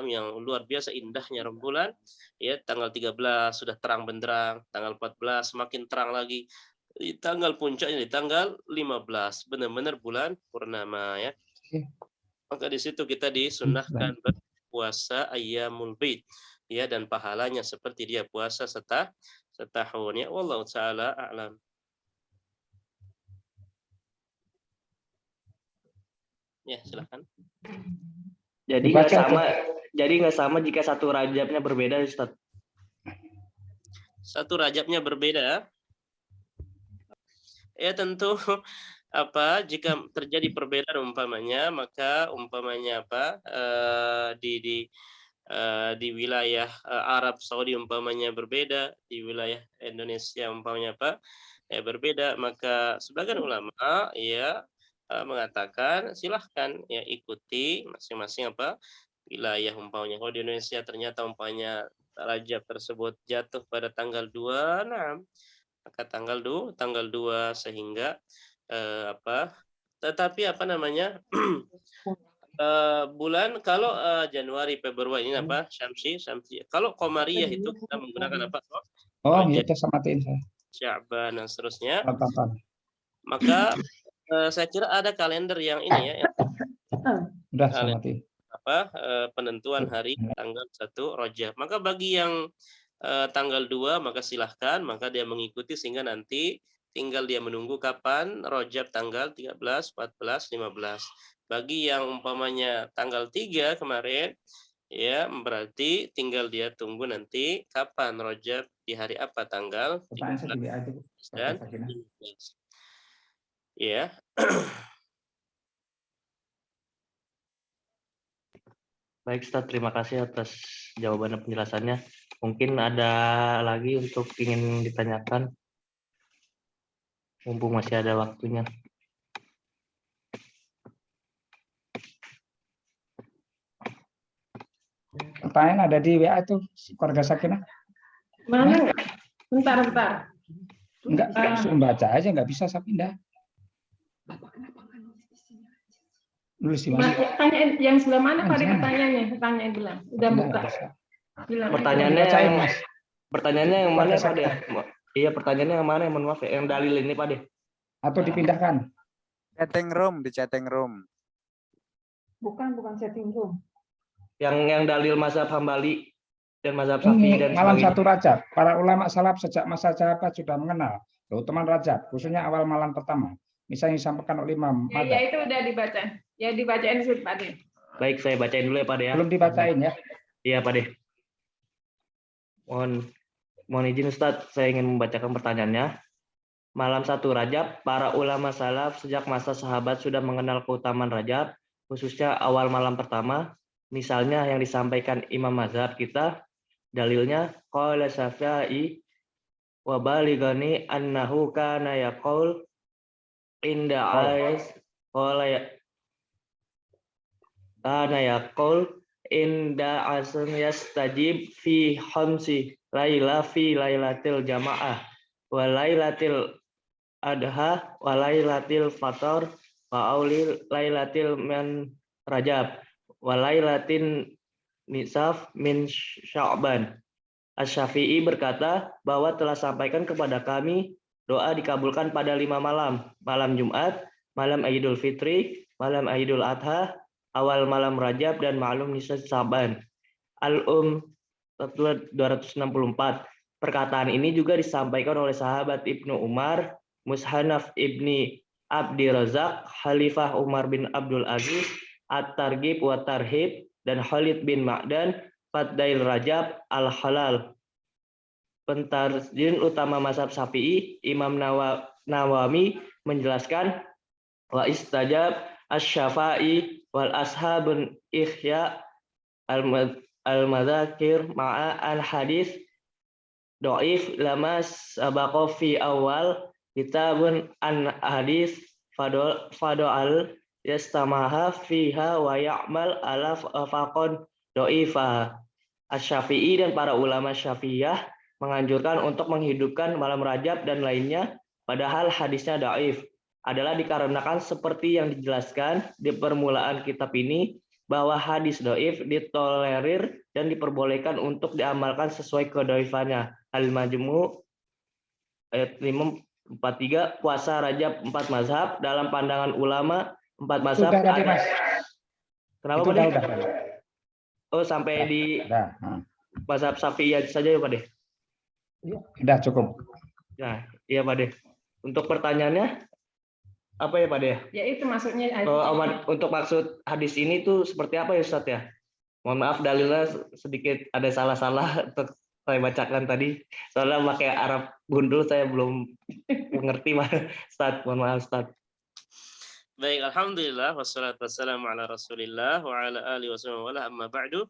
yang luar biasa indahnya rembulan ya, tanggal 13 sudah terang benderang, tanggal 14 semakin terang lagi, di tanggal puncaknya di tanggal 15 benar-benar bulan purnama ya. Maka di situ kita disunnahkan berpuasa ayyamul bid ya, dan pahalanya seperti dia puasa setahun ya, wallahu taala a'lam. Ya, silakan. Jadi nggak sama jika satu Rajabnya berbeda Ustaz. Satu Rajabnya berbeda. Ya tentu apa jika terjadi perbedaan umpamanya, maka umpamanya apa di wilayah Arab Saudi umpamanya berbeda, di wilayah Indonesia umpamanya apa berbeda, maka sebagian ulama ya mengatakan silahkan ya ikuti masing-masing apa wilayah umpamanya. Kalau di Indonesia ternyata umpamanya Rajab tersebut jatuh pada tanggal 2, nah maka tanggal 2 sehingga tetapi apa namanya bulan kalau Januari Februari ini apa Syamsi. Kalau Qamariyah itu kita menggunakan apa? Oh ya, udah samatin saya. Sya'ban dan seterusnya. Apa-apa. Maka saya kira ada kalender yang ini ya, yang Udah samatin. penentuan hari tanggal 1 Rajab. Maka bagi yang tanggal 2 maka silahkan, maka dia mengikuti sehingga nanti tinggal dia menunggu kapan Rajab tanggal 13, 14, 15. Bagi yang umpamanya tanggal 3 kemarin ya berarti tinggal dia tunggu nanti kapan Rajab di hari apa tanggal 13 dan 15. Ya. Baik Ustaz, terima kasih atas jawaban dan penjelasannya. Mungkin ada lagi untuk ingin ditanyakan, mumpung masih ada waktunya. Pertanyaan ada di WA itu keluarga Sakinah. Mana enggak? Bentar. Enggak, langsung baca aja, nggak bisa saya pindah. Nulis di mana? Tanya yang sebelah mana Pak pertanyaannya? Tanyain bilang. Udah buka. Bilang. Pertanyaannya yang mana Pak De? Iya, pertanyaannya yang mana? Mohon maaf ya, yang dalil ini Pak De. Atau dipindahkan? Chatting room, di chatting room. Bukan chatting room. Yang dalil mazhab Hambali dan mazhab Syafi'i dan malam sebagainya. 1 Rajab, para ulama salaf sejak masa sahabat sudah mengenal keutamaan Rajab, khususnya awal malam pertama. Misalnya disampaikan oleh Imam Madzhab. Ya itu udah dibaca. Ya dibacain sih Pak De. Baik, saya bacain dulu ya Pak De ya. Belum dibacain ya? Iya Pak De. Mohon izin Ustadz, saya ingin membacakan pertanyaannya. Malam 1 Rajab, para ulama salaf sejak masa sahabat sudah mengenal keutamaan Rajab, khususnya awal malam pertama. Misalnya yang disampaikan Imam Mazhab kita, dalilnya qala Syafi'i wa balighani annahu kana yaqul inda ais qala kana yaqul inda asr yastajib fi khamsi laila fi lailatil jamaah wa lailatil adha wa lailatil fatar wa auli lailatil man rajab wa lailatin nisaf min sya'ban. Asy-Syafi'i berkata bahwa telah sampaikan kepada kami doa dikabulkan pada 5 malam, malam Jumat, malam Idul Fitri, malam Idul Adha, awal malam Rajab, dan malam nisaf Sya'ban. Al-Um 264. Perkataan ini juga disampaikan oleh sahabat Ibnu Umar, Mushanaf Ibni Abdi Razak, Khalifah Umar bin Abdul Aziz, At-Targhib wa Tarhib, dan Khalid bin Ma'dan, Fadail Rajab Al-Halal. Pentarjin utama mazhab Syafi'i, Imam Nawawi menjelaskan wa istajab asy-Syafi'i wal ashabun ihya al-madzakir ma'a al-hadis dhaif lama sabaqa fi awal kitabun an hadis fadal yastamaha fiha wa ya'mal ala faqad dhaifah. Asy-Syafi'i dan para ulama Syafi'iyah menganjurkan untuk menghidupkan malam Rajab dan lainnya, padahal hadisnya dhaif. Adalah dikarenakan seperti yang dijelaskan di permulaan kitab ini, bahwa hadis dhaif ditolerir dan diperbolehkan untuk diamalkan sesuai kedhaifannya. Al-Majmu' ayat 543, puasa Rajab 4 mazhab dalam pandangan ulama 4 mazhab. Sudah tadi, Mas. Kenapa, Itu Pak De? udah. Oh, sampai di Udah. mazhab Syafi'i saja ya, Pak De? Udah cukup. Nah, iya, Pak De. Untuk pertanyaannya apa ya, Pak De? Ya itu maksudnya. Untuk maksud hadis ini tuh seperti apa ya, Ustadz ya? Mohon maaf dalilnya sedikit ada salah-salah untuk saya bacakan tadi. Soalnya pakai Arab gundul saya belum mengerti, Ustadz. Mohon maaf, Ustadz. Baik, alhamdulillah wassalatu wassalamu ala Rasulillah wa ala alihi wasallam wala amma ba'du.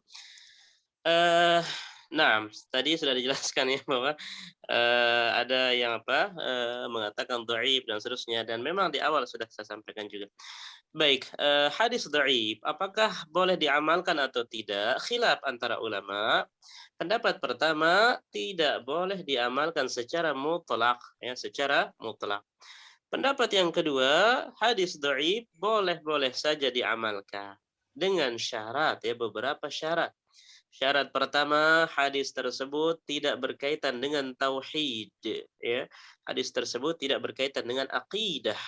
Nah, tadi sudah dijelaskan ya bahwa ada yang mengatakan dhaif dan seterusnya, dan memang di awal sudah saya sampaikan juga. Baik, hadis dhaif apakah boleh diamalkan atau tidak? Khilaf antara ulama. Pendapat pertama, tidak boleh diamalkan secara mutlak, ya, secara mutlak. Pendapat yang kedua, hadis dhaif boleh-boleh saja diamalkan dengan syarat, ya, beberapa syarat. Syarat pertama, hadis tersebut tidak berkaitan dengan tauhid, ya. Hadis tersebut tidak berkaitan dengan akidah.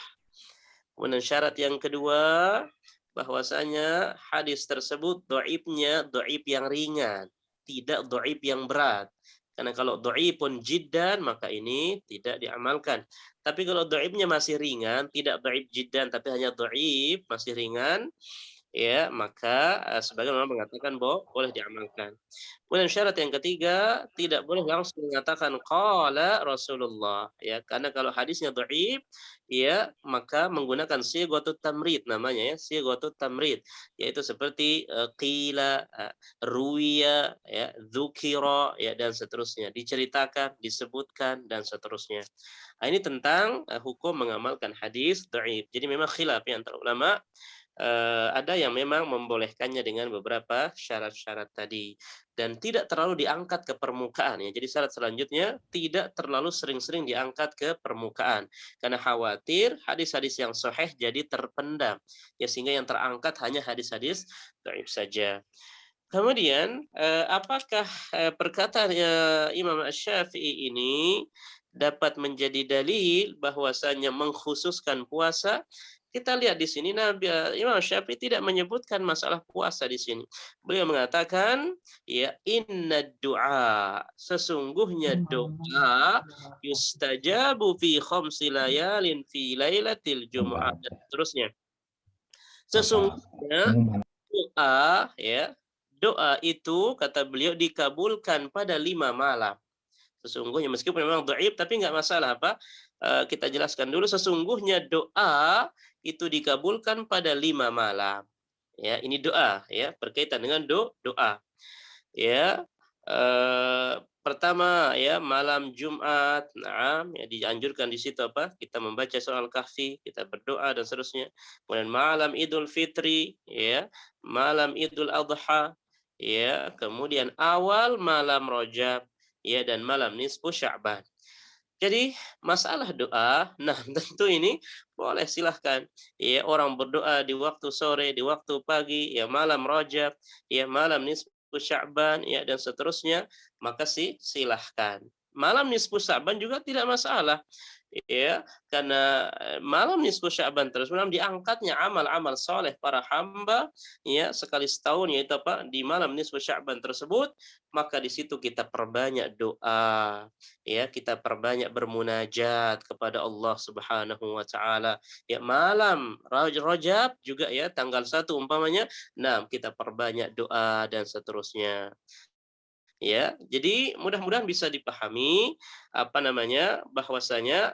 Kemudian syarat yang kedua, bahwasanya hadis tersebut dhaifnya dhaif yang ringan, tidak dhaif yang berat. Karena kalau dhaifun jiddan maka ini tidak diamalkan. Tapi kalau dhaifnya masih ringan, tidak dhaif jiddan tapi hanya dhaif, masih ringan, ya, maka sebagian ulama mengatakan bahwa boleh diamalkan. Kemudian syarat yang ketiga, tidak boleh langsung mengatakan qala Rasulullah, ya, karena kalau hadisnya dhaif, ya, maka menggunakan sighatut tamrid namanya, ya, sighatut tamrid, yaitu seperti qila, ruwiya, ya, dzukira, ya, dan seterusnya, diceritakan, disebutkan, dan seterusnya. Nah, ini tentang hukum mengamalkan hadis dhaif. Jadi memang khilaf ya antara ulama. Ada yang memang membolehkannya dengan beberapa syarat-syarat tadi dan tidak terlalu diangkat ke permukaan, ya. Jadi syarat selanjutnya tidak terlalu sering-sering diangkat ke permukaan karena khawatir hadis-hadis yang sahih jadi terpendam, ya, sehingga yang terangkat hanya hadis-hadis dhaif saja. Kemudian apakah perkataan Imam Asy-Syafi'i ini dapat menjadi dalil bahwasanya mengkhususkan puasa? Kita lihat di sini Imam Syafi'i tidak menyebutkan masalah puasa di sini. Beliau mengatakan, ya, inna du'a, sesungguhnya doa yustajabu fi khamsi layalin fi lailatil jumu'ah, dan seterusnya. Sesungguhnya doa, ya, doa itu kata beliau dikabulkan pada 5 malam. Sesungguhnya meskipun memang dhaif tapi nggak masalah apa? Kita jelaskan dulu, sesungguhnya doa itu dikabulkan pada 5 malam. Ya, ini doa ya, berkaitan dengan doa. Ya, pertama ya malam Jumat, naam ya dianjurkan di situ apa? Kita membaca surah Al-Kahfi, kita berdoa dan seterusnya. Kemudian malam Idul Fitri, ya, malam Idul Adha, ya, kemudian awal malam Rajab, ya, dan malam nisfu Sya'ban. Jadi masalah doa, nah tentu ini boleh silahkan. Ya, orang berdoa di waktu sore, di waktu pagi, ya malam Rajab, ya malam nisfu Sya'ban, ya dan seterusnya, maka silahkan. Malam nisfu Sya'ban juga tidak masalah. Ya, karena malam nisfu Sya'ban terus malam diangkatnya amal-amal soleh para hamba ya sekali setahun yaitu apa di malam nisfu Sya'ban tersebut, maka di situ kita perbanyak doa ya, kita perbanyak bermunajat kepada Allah Subhanahu wa taala. Ya malam Rajab juga ya tanggal 1 umpamanya, nah kita perbanyak doa dan seterusnya. Ya, jadi mudah-mudahan bisa dipahami apa namanya bahwasanya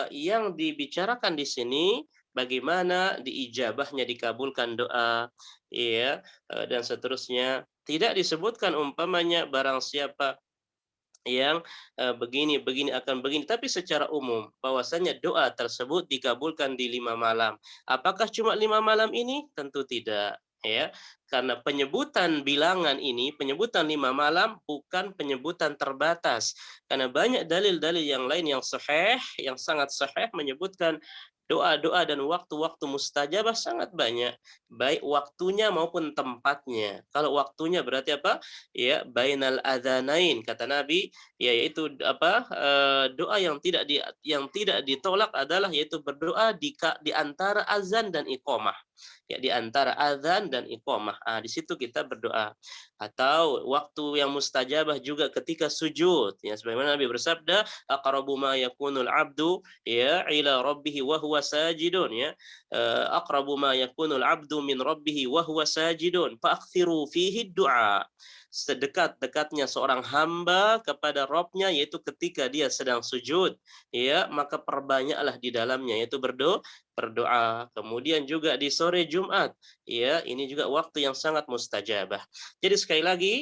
yang dibicarakan di sini bagaimana diijabahnya dikabulkan doa, ya dan seterusnya. Tidak disebutkan umpamanya barang siapa yang begini akan begini, tapi secara umum bahwasanya doa tersebut dikabulkan di 5 malam. Apakah cuma 5 malam ini? Tentu tidak, ya. Karena penyebutan bilangan ini, penyebutan 5 malam bukan penyebutan terbatas. Karena banyak dalil-dalil yang lain yang sahih, yang sangat sahih menyebutkan doa-doa dan waktu-waktu mustajabah sangat banyak, baik waktunya maupun tempatnya. Kalau waktunya berarti apa? Ya, bainal adzanain kata Nabi, yaitu apa? Doa yang tidak ditolak adalah yaitu berdoa di antara azan dan iqamah. Ya, di antara azan dan iqamah. Di situ kita berdoa. Atau waktu yang mustajabah juga ketika sujud. Ya, sebagaimana Nabi bersabda, aqrabu ma yakunul abdu ya ila rabbih wa huwa sajidun ya. Aqrabu ma yakunul abdu min rabbih wa huwa sajidun. Fa'kthiru fihi du'a. Sedekat-dekatnya seorang hamba kepada Robnya yaitu ketika dia sedang sujud, ya maka perbanyaklah di dalamnya yaitu berdoa. Kemudian juga di sore Jumat, ya ini juga waktu yang sangat mustajabah. Jadi sekali lagi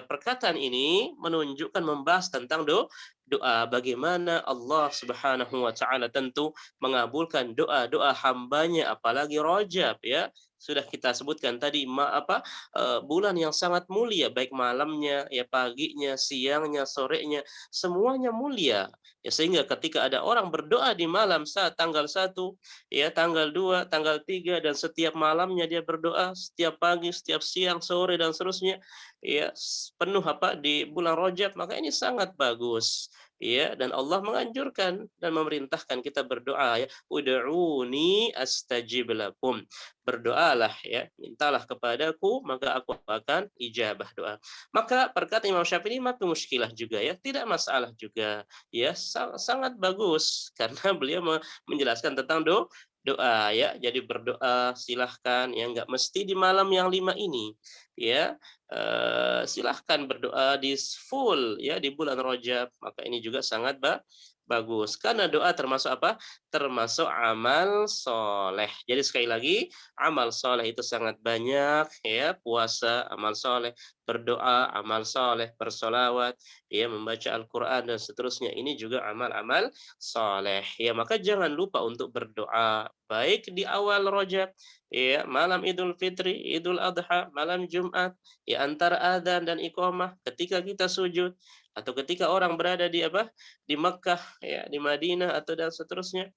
perkataan ini menunjukkan membahas tentang doa, bagaimana Allah Subhanahu wa taala tentu mengabulkan doa-doa hambanya apalagi Rajab ya. Sudah kita sebutkan tadi bulan yang sangat mulia baik malamnya ya paginya siangnya sorenya semuanya mulia ya sehingga ketika ada orang berdoa di malam saat tanggal 1 ya tanggal 2 tanggal 3 dan setiap malamnya dia berdoa setiap pagi setiap siang sore dan seterusnya ya penuh di bulan Rajab maka ini sangat bagus ya dan Allah menganjurkan dan memerintahkan kita berdoa ya ud'uni astajib lakum berdoalah ya mintalah kepadaku maka aku akan ijabah doa maka perkataan Imam Syafi'i maka muskilah juga ya tidak masalah juga ya sangat bagus karena beliau menjelaskan tentang doa ya jadi berdoa silahkan ya nggak mesti di malam yang 5 ini ya silahkan berdoa di full ya di bulan Rajab maka ini juga sangat bagus karena doa termasuk apa termasuk amal soleh jadi sekali lagi amal soleh itu sangat banyak ya puasa amal soleh berdoa amal soleh bersolawat ya membaca Al-Quran dan seterusnya ini juga amal-amal soleh ya maka jangan lupa untuk berdoa baik di awal Rajab ya malam Idul Fitri Idul Adha malam Jumat ya antara adzan dan iqamah ketika kita sujud atau ketika orang berada di di Mekkah ya di Madinah atau dan seterusnya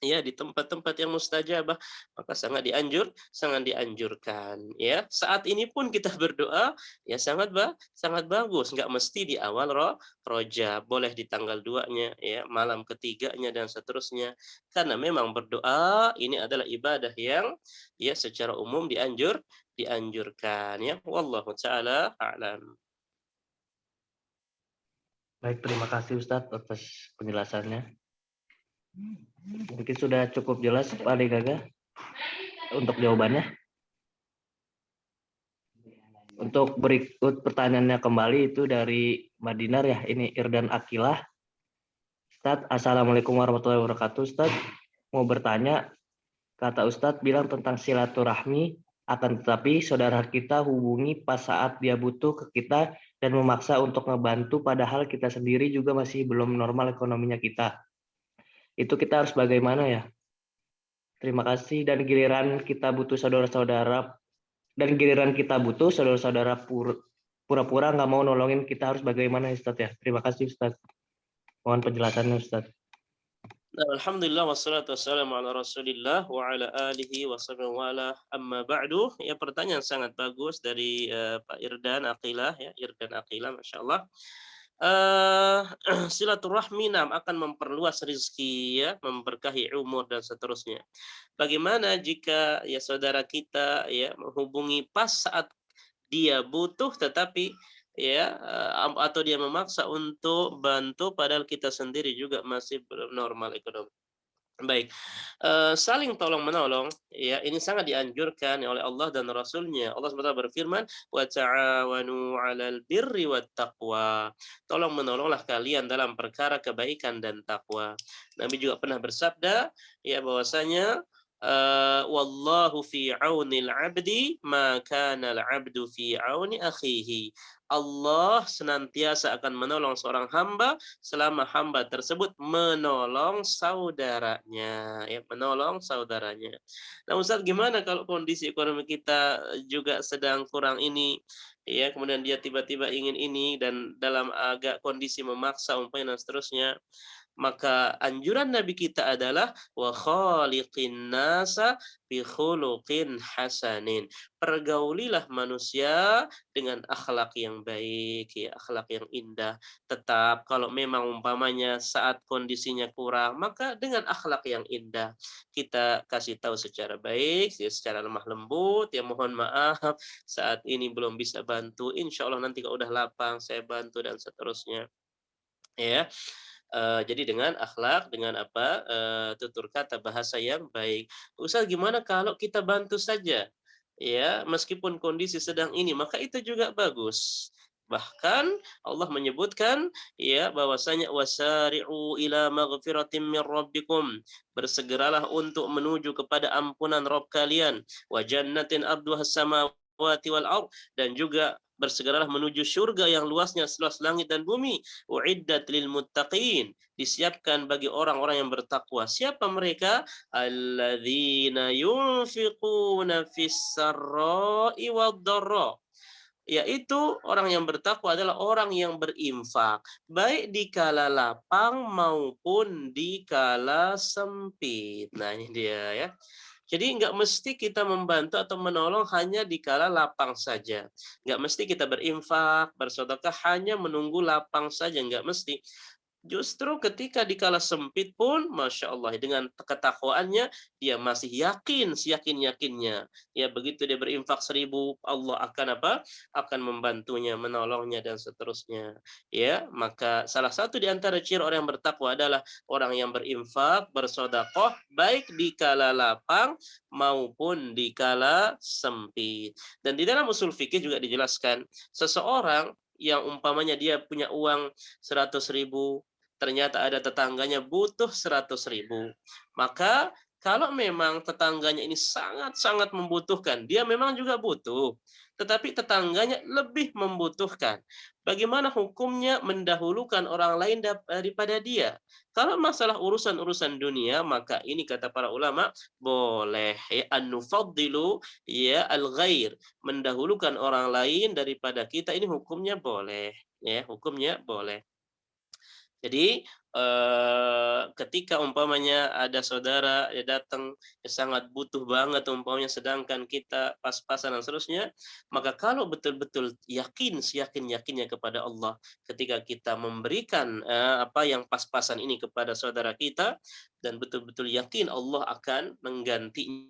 ya di tempat-tempat yang mustajabah maka sangat dianjurkan ya saat ini pun kita berdoa ya sangat bagus nggak mesti di awal Rajab boleh di tanggal 2-nya ya malam ketiganya dan seterusnya karena memang berdoa ini adalah ibadah yang ya secara umum dianjurkan ya wallahu taala a'lam. Baik, terima kasih Ustadz atas penjelasannya. Mungkin sudah cukup jelas Pak Ade Gaga untuk jawabannya. Untuk berikut pertanyaannya kembali itu dari Mbak Dinar ya, ini Irdan Akilah. Ustadz, Assalamualaikum warahmatullahi wabarakatuh. Ustadz, mau bertanya, kata Ustadz bilang tentang silaturahmi, akan tetapi saudara kita hubungi pas saat dia butuh ke kita dan memaksa untuk ngebantu padahal kita sendiri juga masih belum normal ekonominya kita. Itu kita harus bagaimana ya? Terima kasih. Dan giliran kita butuh saudara-saudara pura-pura nggak mau nolongin, kita harus bagaimana Ustadz ya? Terima kasih Ustadz. Mohon penjelasannya Ustadz. Alhamdulillah wassalatu wassalamu ala Rasulillah wa ala alihi wa sahbihi wa ala amma ba'du. Ya, pertanyaan sangat bagus dari Pak Irdan Aqilah ya, Irdan Aqilah masyaallah. Silaturahmi akan memperluas rezeki ya, memberkahi umur dan seterusnya. Bagaimana jika ya saudara kita ya menghubungi pas saat dia butuh tetapi ya atau dia memaksa untuk bantu padahal kita sendiri juga masih belum normal ekonomi. Baik, saling tolong menolong ya ini sangat dianjurkan oleh Allah dan Rasulnya. Allah SWT berfirman, wa ta'awanu 'alal birri wat taqwa. Tolong menolonglah kalian dalam perkara kebaikan dan takwa. Nabi juga pernah bersabda ya bahwasanya wallahu fi 'aunil 'abdi ma kana al-'abdu fi 'auni akhihi. Allah senantiasa akan menolong seorang hamba selama hamba tersebut menolong saudaranya, ya, menolong saudaranya. Nah, Ustaz, gimana kalau kondisi ekonomi kita juga sedang kurang ini, ya, kemudian dia tiba-tiba ingin ini dan dalam agak kondisi memaksa umpamanya dan seterusnya. Maka anjuran Nabi kita adalah wa khaliqin nasa bi khuluqin hasanin. Pergaulilah manusia dengan akhlak yang baik, ya, akhlak yang indah. Tetap kalau memang umpamanya saat kondisinya kurang, maka dengan akhlak yang indah kita kasih tahu secara baik, ya, secara lemah lembut, ya mohon maaf saat ini belum bisa bantu. Insya Allah nanti kalau udah lapang saya bantu dan seterusnya. Ya. Jadi dengan akhlak, dengan apa, tutur kata bahasa yang baik. Ustaz, gimana kalau kita bantu saja? Ya, meskipun kondisi sedang ini, maka itu juga bagus. Bahkan Allah menyebutkan ya bahwasanya wasari'u ila maghfiratin min rabbikum. Bersegeralah untuk menuju kepada ampunan Rabb kalian. Wa jannatin arduhas samawati wal ardh, dan juga bersegeralah menuju surga yang luasnya seluas langit dan bumi. Uiddat lil muttaqin, disiapkan bagi orang-orang yang bertakwa. Siapa mereka? Alladzina yunfiquna fis sarra'i wad dharra. Yaitu orang yang bertakwa adalah orang yang berinfak baik di kala lapang maupun di kala sempit. Nah, ini dia ya. Jadi nggak mesti kita membantu atau menolong hanya di kala lapang saja. Nggak mesti kita berinfak, bersedekah hanya menunggu lapang saja, nggak mesti. Justru ketika di kala sempit pun, Masya Allah, dengan ketakwaannya, dia masih yakin, seyakin-yakinnya. Ya, begitu dia berinfak 1000, Allah akan apa? Akan membantunya, menolongnya, dan seterusnya. Ya, maka salah satu di antara ciri orang yang bertakwa adalah orang yang berinfak, bersedekah, baik di kala lapang maupun di kala sempit. Dan di dalam usul fikih juga dijelaskan, seseorang yang umpamanya dia punya uang 100.000, ternyata ada tetangganya butuh 100.000. Maka kalau memang tetangganya ini sangat-sangat membutuhkan, dia memang juga butuh, tetapi tetangganya lebih membutuhkan. Bagaimana hukumnya mendahulukan orang lain daripada dia? Kalau masalah urusan-urusan dunia, maka ini kata para ulama, boleh ya, an-nufaddilu ya al-ghair, mendahulukan orang lain daripada kita, ini hukumnya boleh, ya, hukumnya boleh. Jadi ketika umpamanya ada saudara ya datang ya sangat butuh banget umpamanya, sedangkan kita pas-pasan dan seterusnya, maka kalau betul-betul yakin seyakin-yakinnya kepada Allah ketika kita memberikan apa yang pas-pasan ini kepada saudara kita dan betul-betul yakin Allah akan menggantinya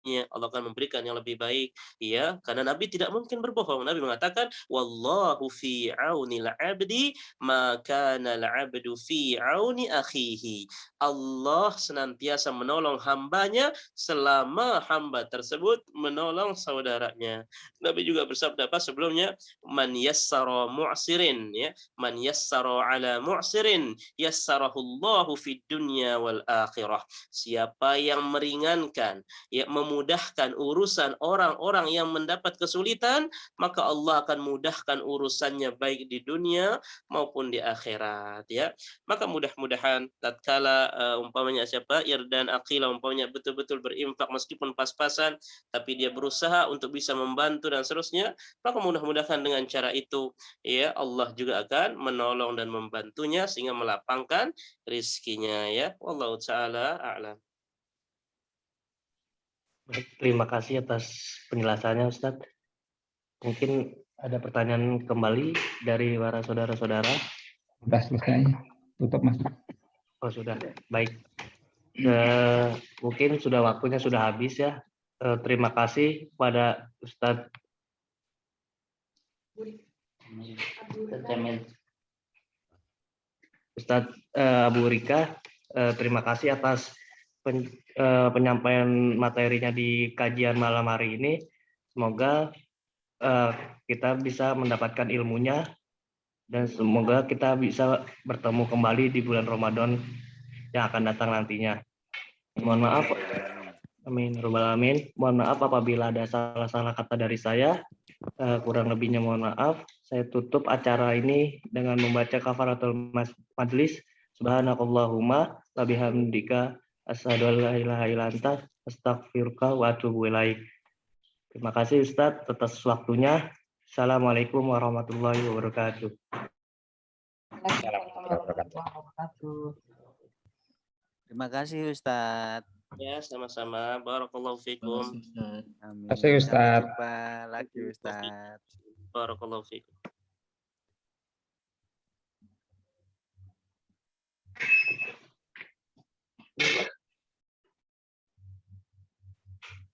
berikutnya Allah akan memberikan yang lebih baik, ya, karena Nabi tidak mungkin berbohong. Nabi mengatakan wallahu fi aunil abdi ma kana al abdu fi auni akhihi. Allah senantiasa menolong hambanya selama hamba tersebut menolong saudaranya. Nabi juga bersabda apa sebelumnya, man yassara mu'sirin, ya, man yassara ala mu'sirin yassarahullahu fid dunya wal akhirah. Siapa yang meringankan, ya, memudahkan urusan orang-orang yang mendapat kesulitan, maka Allah akan mudahkan urusannya baik di dunia maupun di akhirat, ya. Maka mudah-mudahan tatkala umpamanya siapa Irdan Aqila umpamanya betul-betul berinfak meskipun pas-pasan, tapi dia berusaha untuk bisa membantu dan seterusnya, maka mudah-mudahan dengan cara itu, ya, Allah juga akan menolong dan membantunya sehingga melapangkan rizkinya, ya. Wallahu taala a'lam. Baik, terima kasih atas penjelasannya Ustadz. Mungkin ada pertanyaan kembali dari para saudara-saudara. Sudah selesai. Tutup Mas. Oh sudah, baik. Mungkin sudah waktunya sudah habis ya. Terima kasih kepada Ustadz Abu Rika. Terima kasih atas penyampaian materinya di kajian malam hari ini. Semoga kita bisa mendapatkan ilmunya dan semoga kita bisa bertemu kembali di bulan Ramadan yang akan datang nantinya. Mohon maaf, amin, rabbal alamin. Mohon maaf apabila ada salah-salah kata dari saya. Kurang lebihnya mohon maaf. Saya tutup acara ini dengan membaca kafaratul majlis. Subhanakallahumma wa bihamdika asyhadu an la ilaha illa anta astaghfiruka wa atubu ilaik. Terima kasih Ustadz atas waktunya. Assalamualaikum warahmatullahi wabarakatuh. Terima kasih Ustadz. Ya, sama-sama. Barakallahu fikum. Amin. Terima kasih, Sampai Ustadz. jumpa lagi Ustadz. Barakallahu fikum.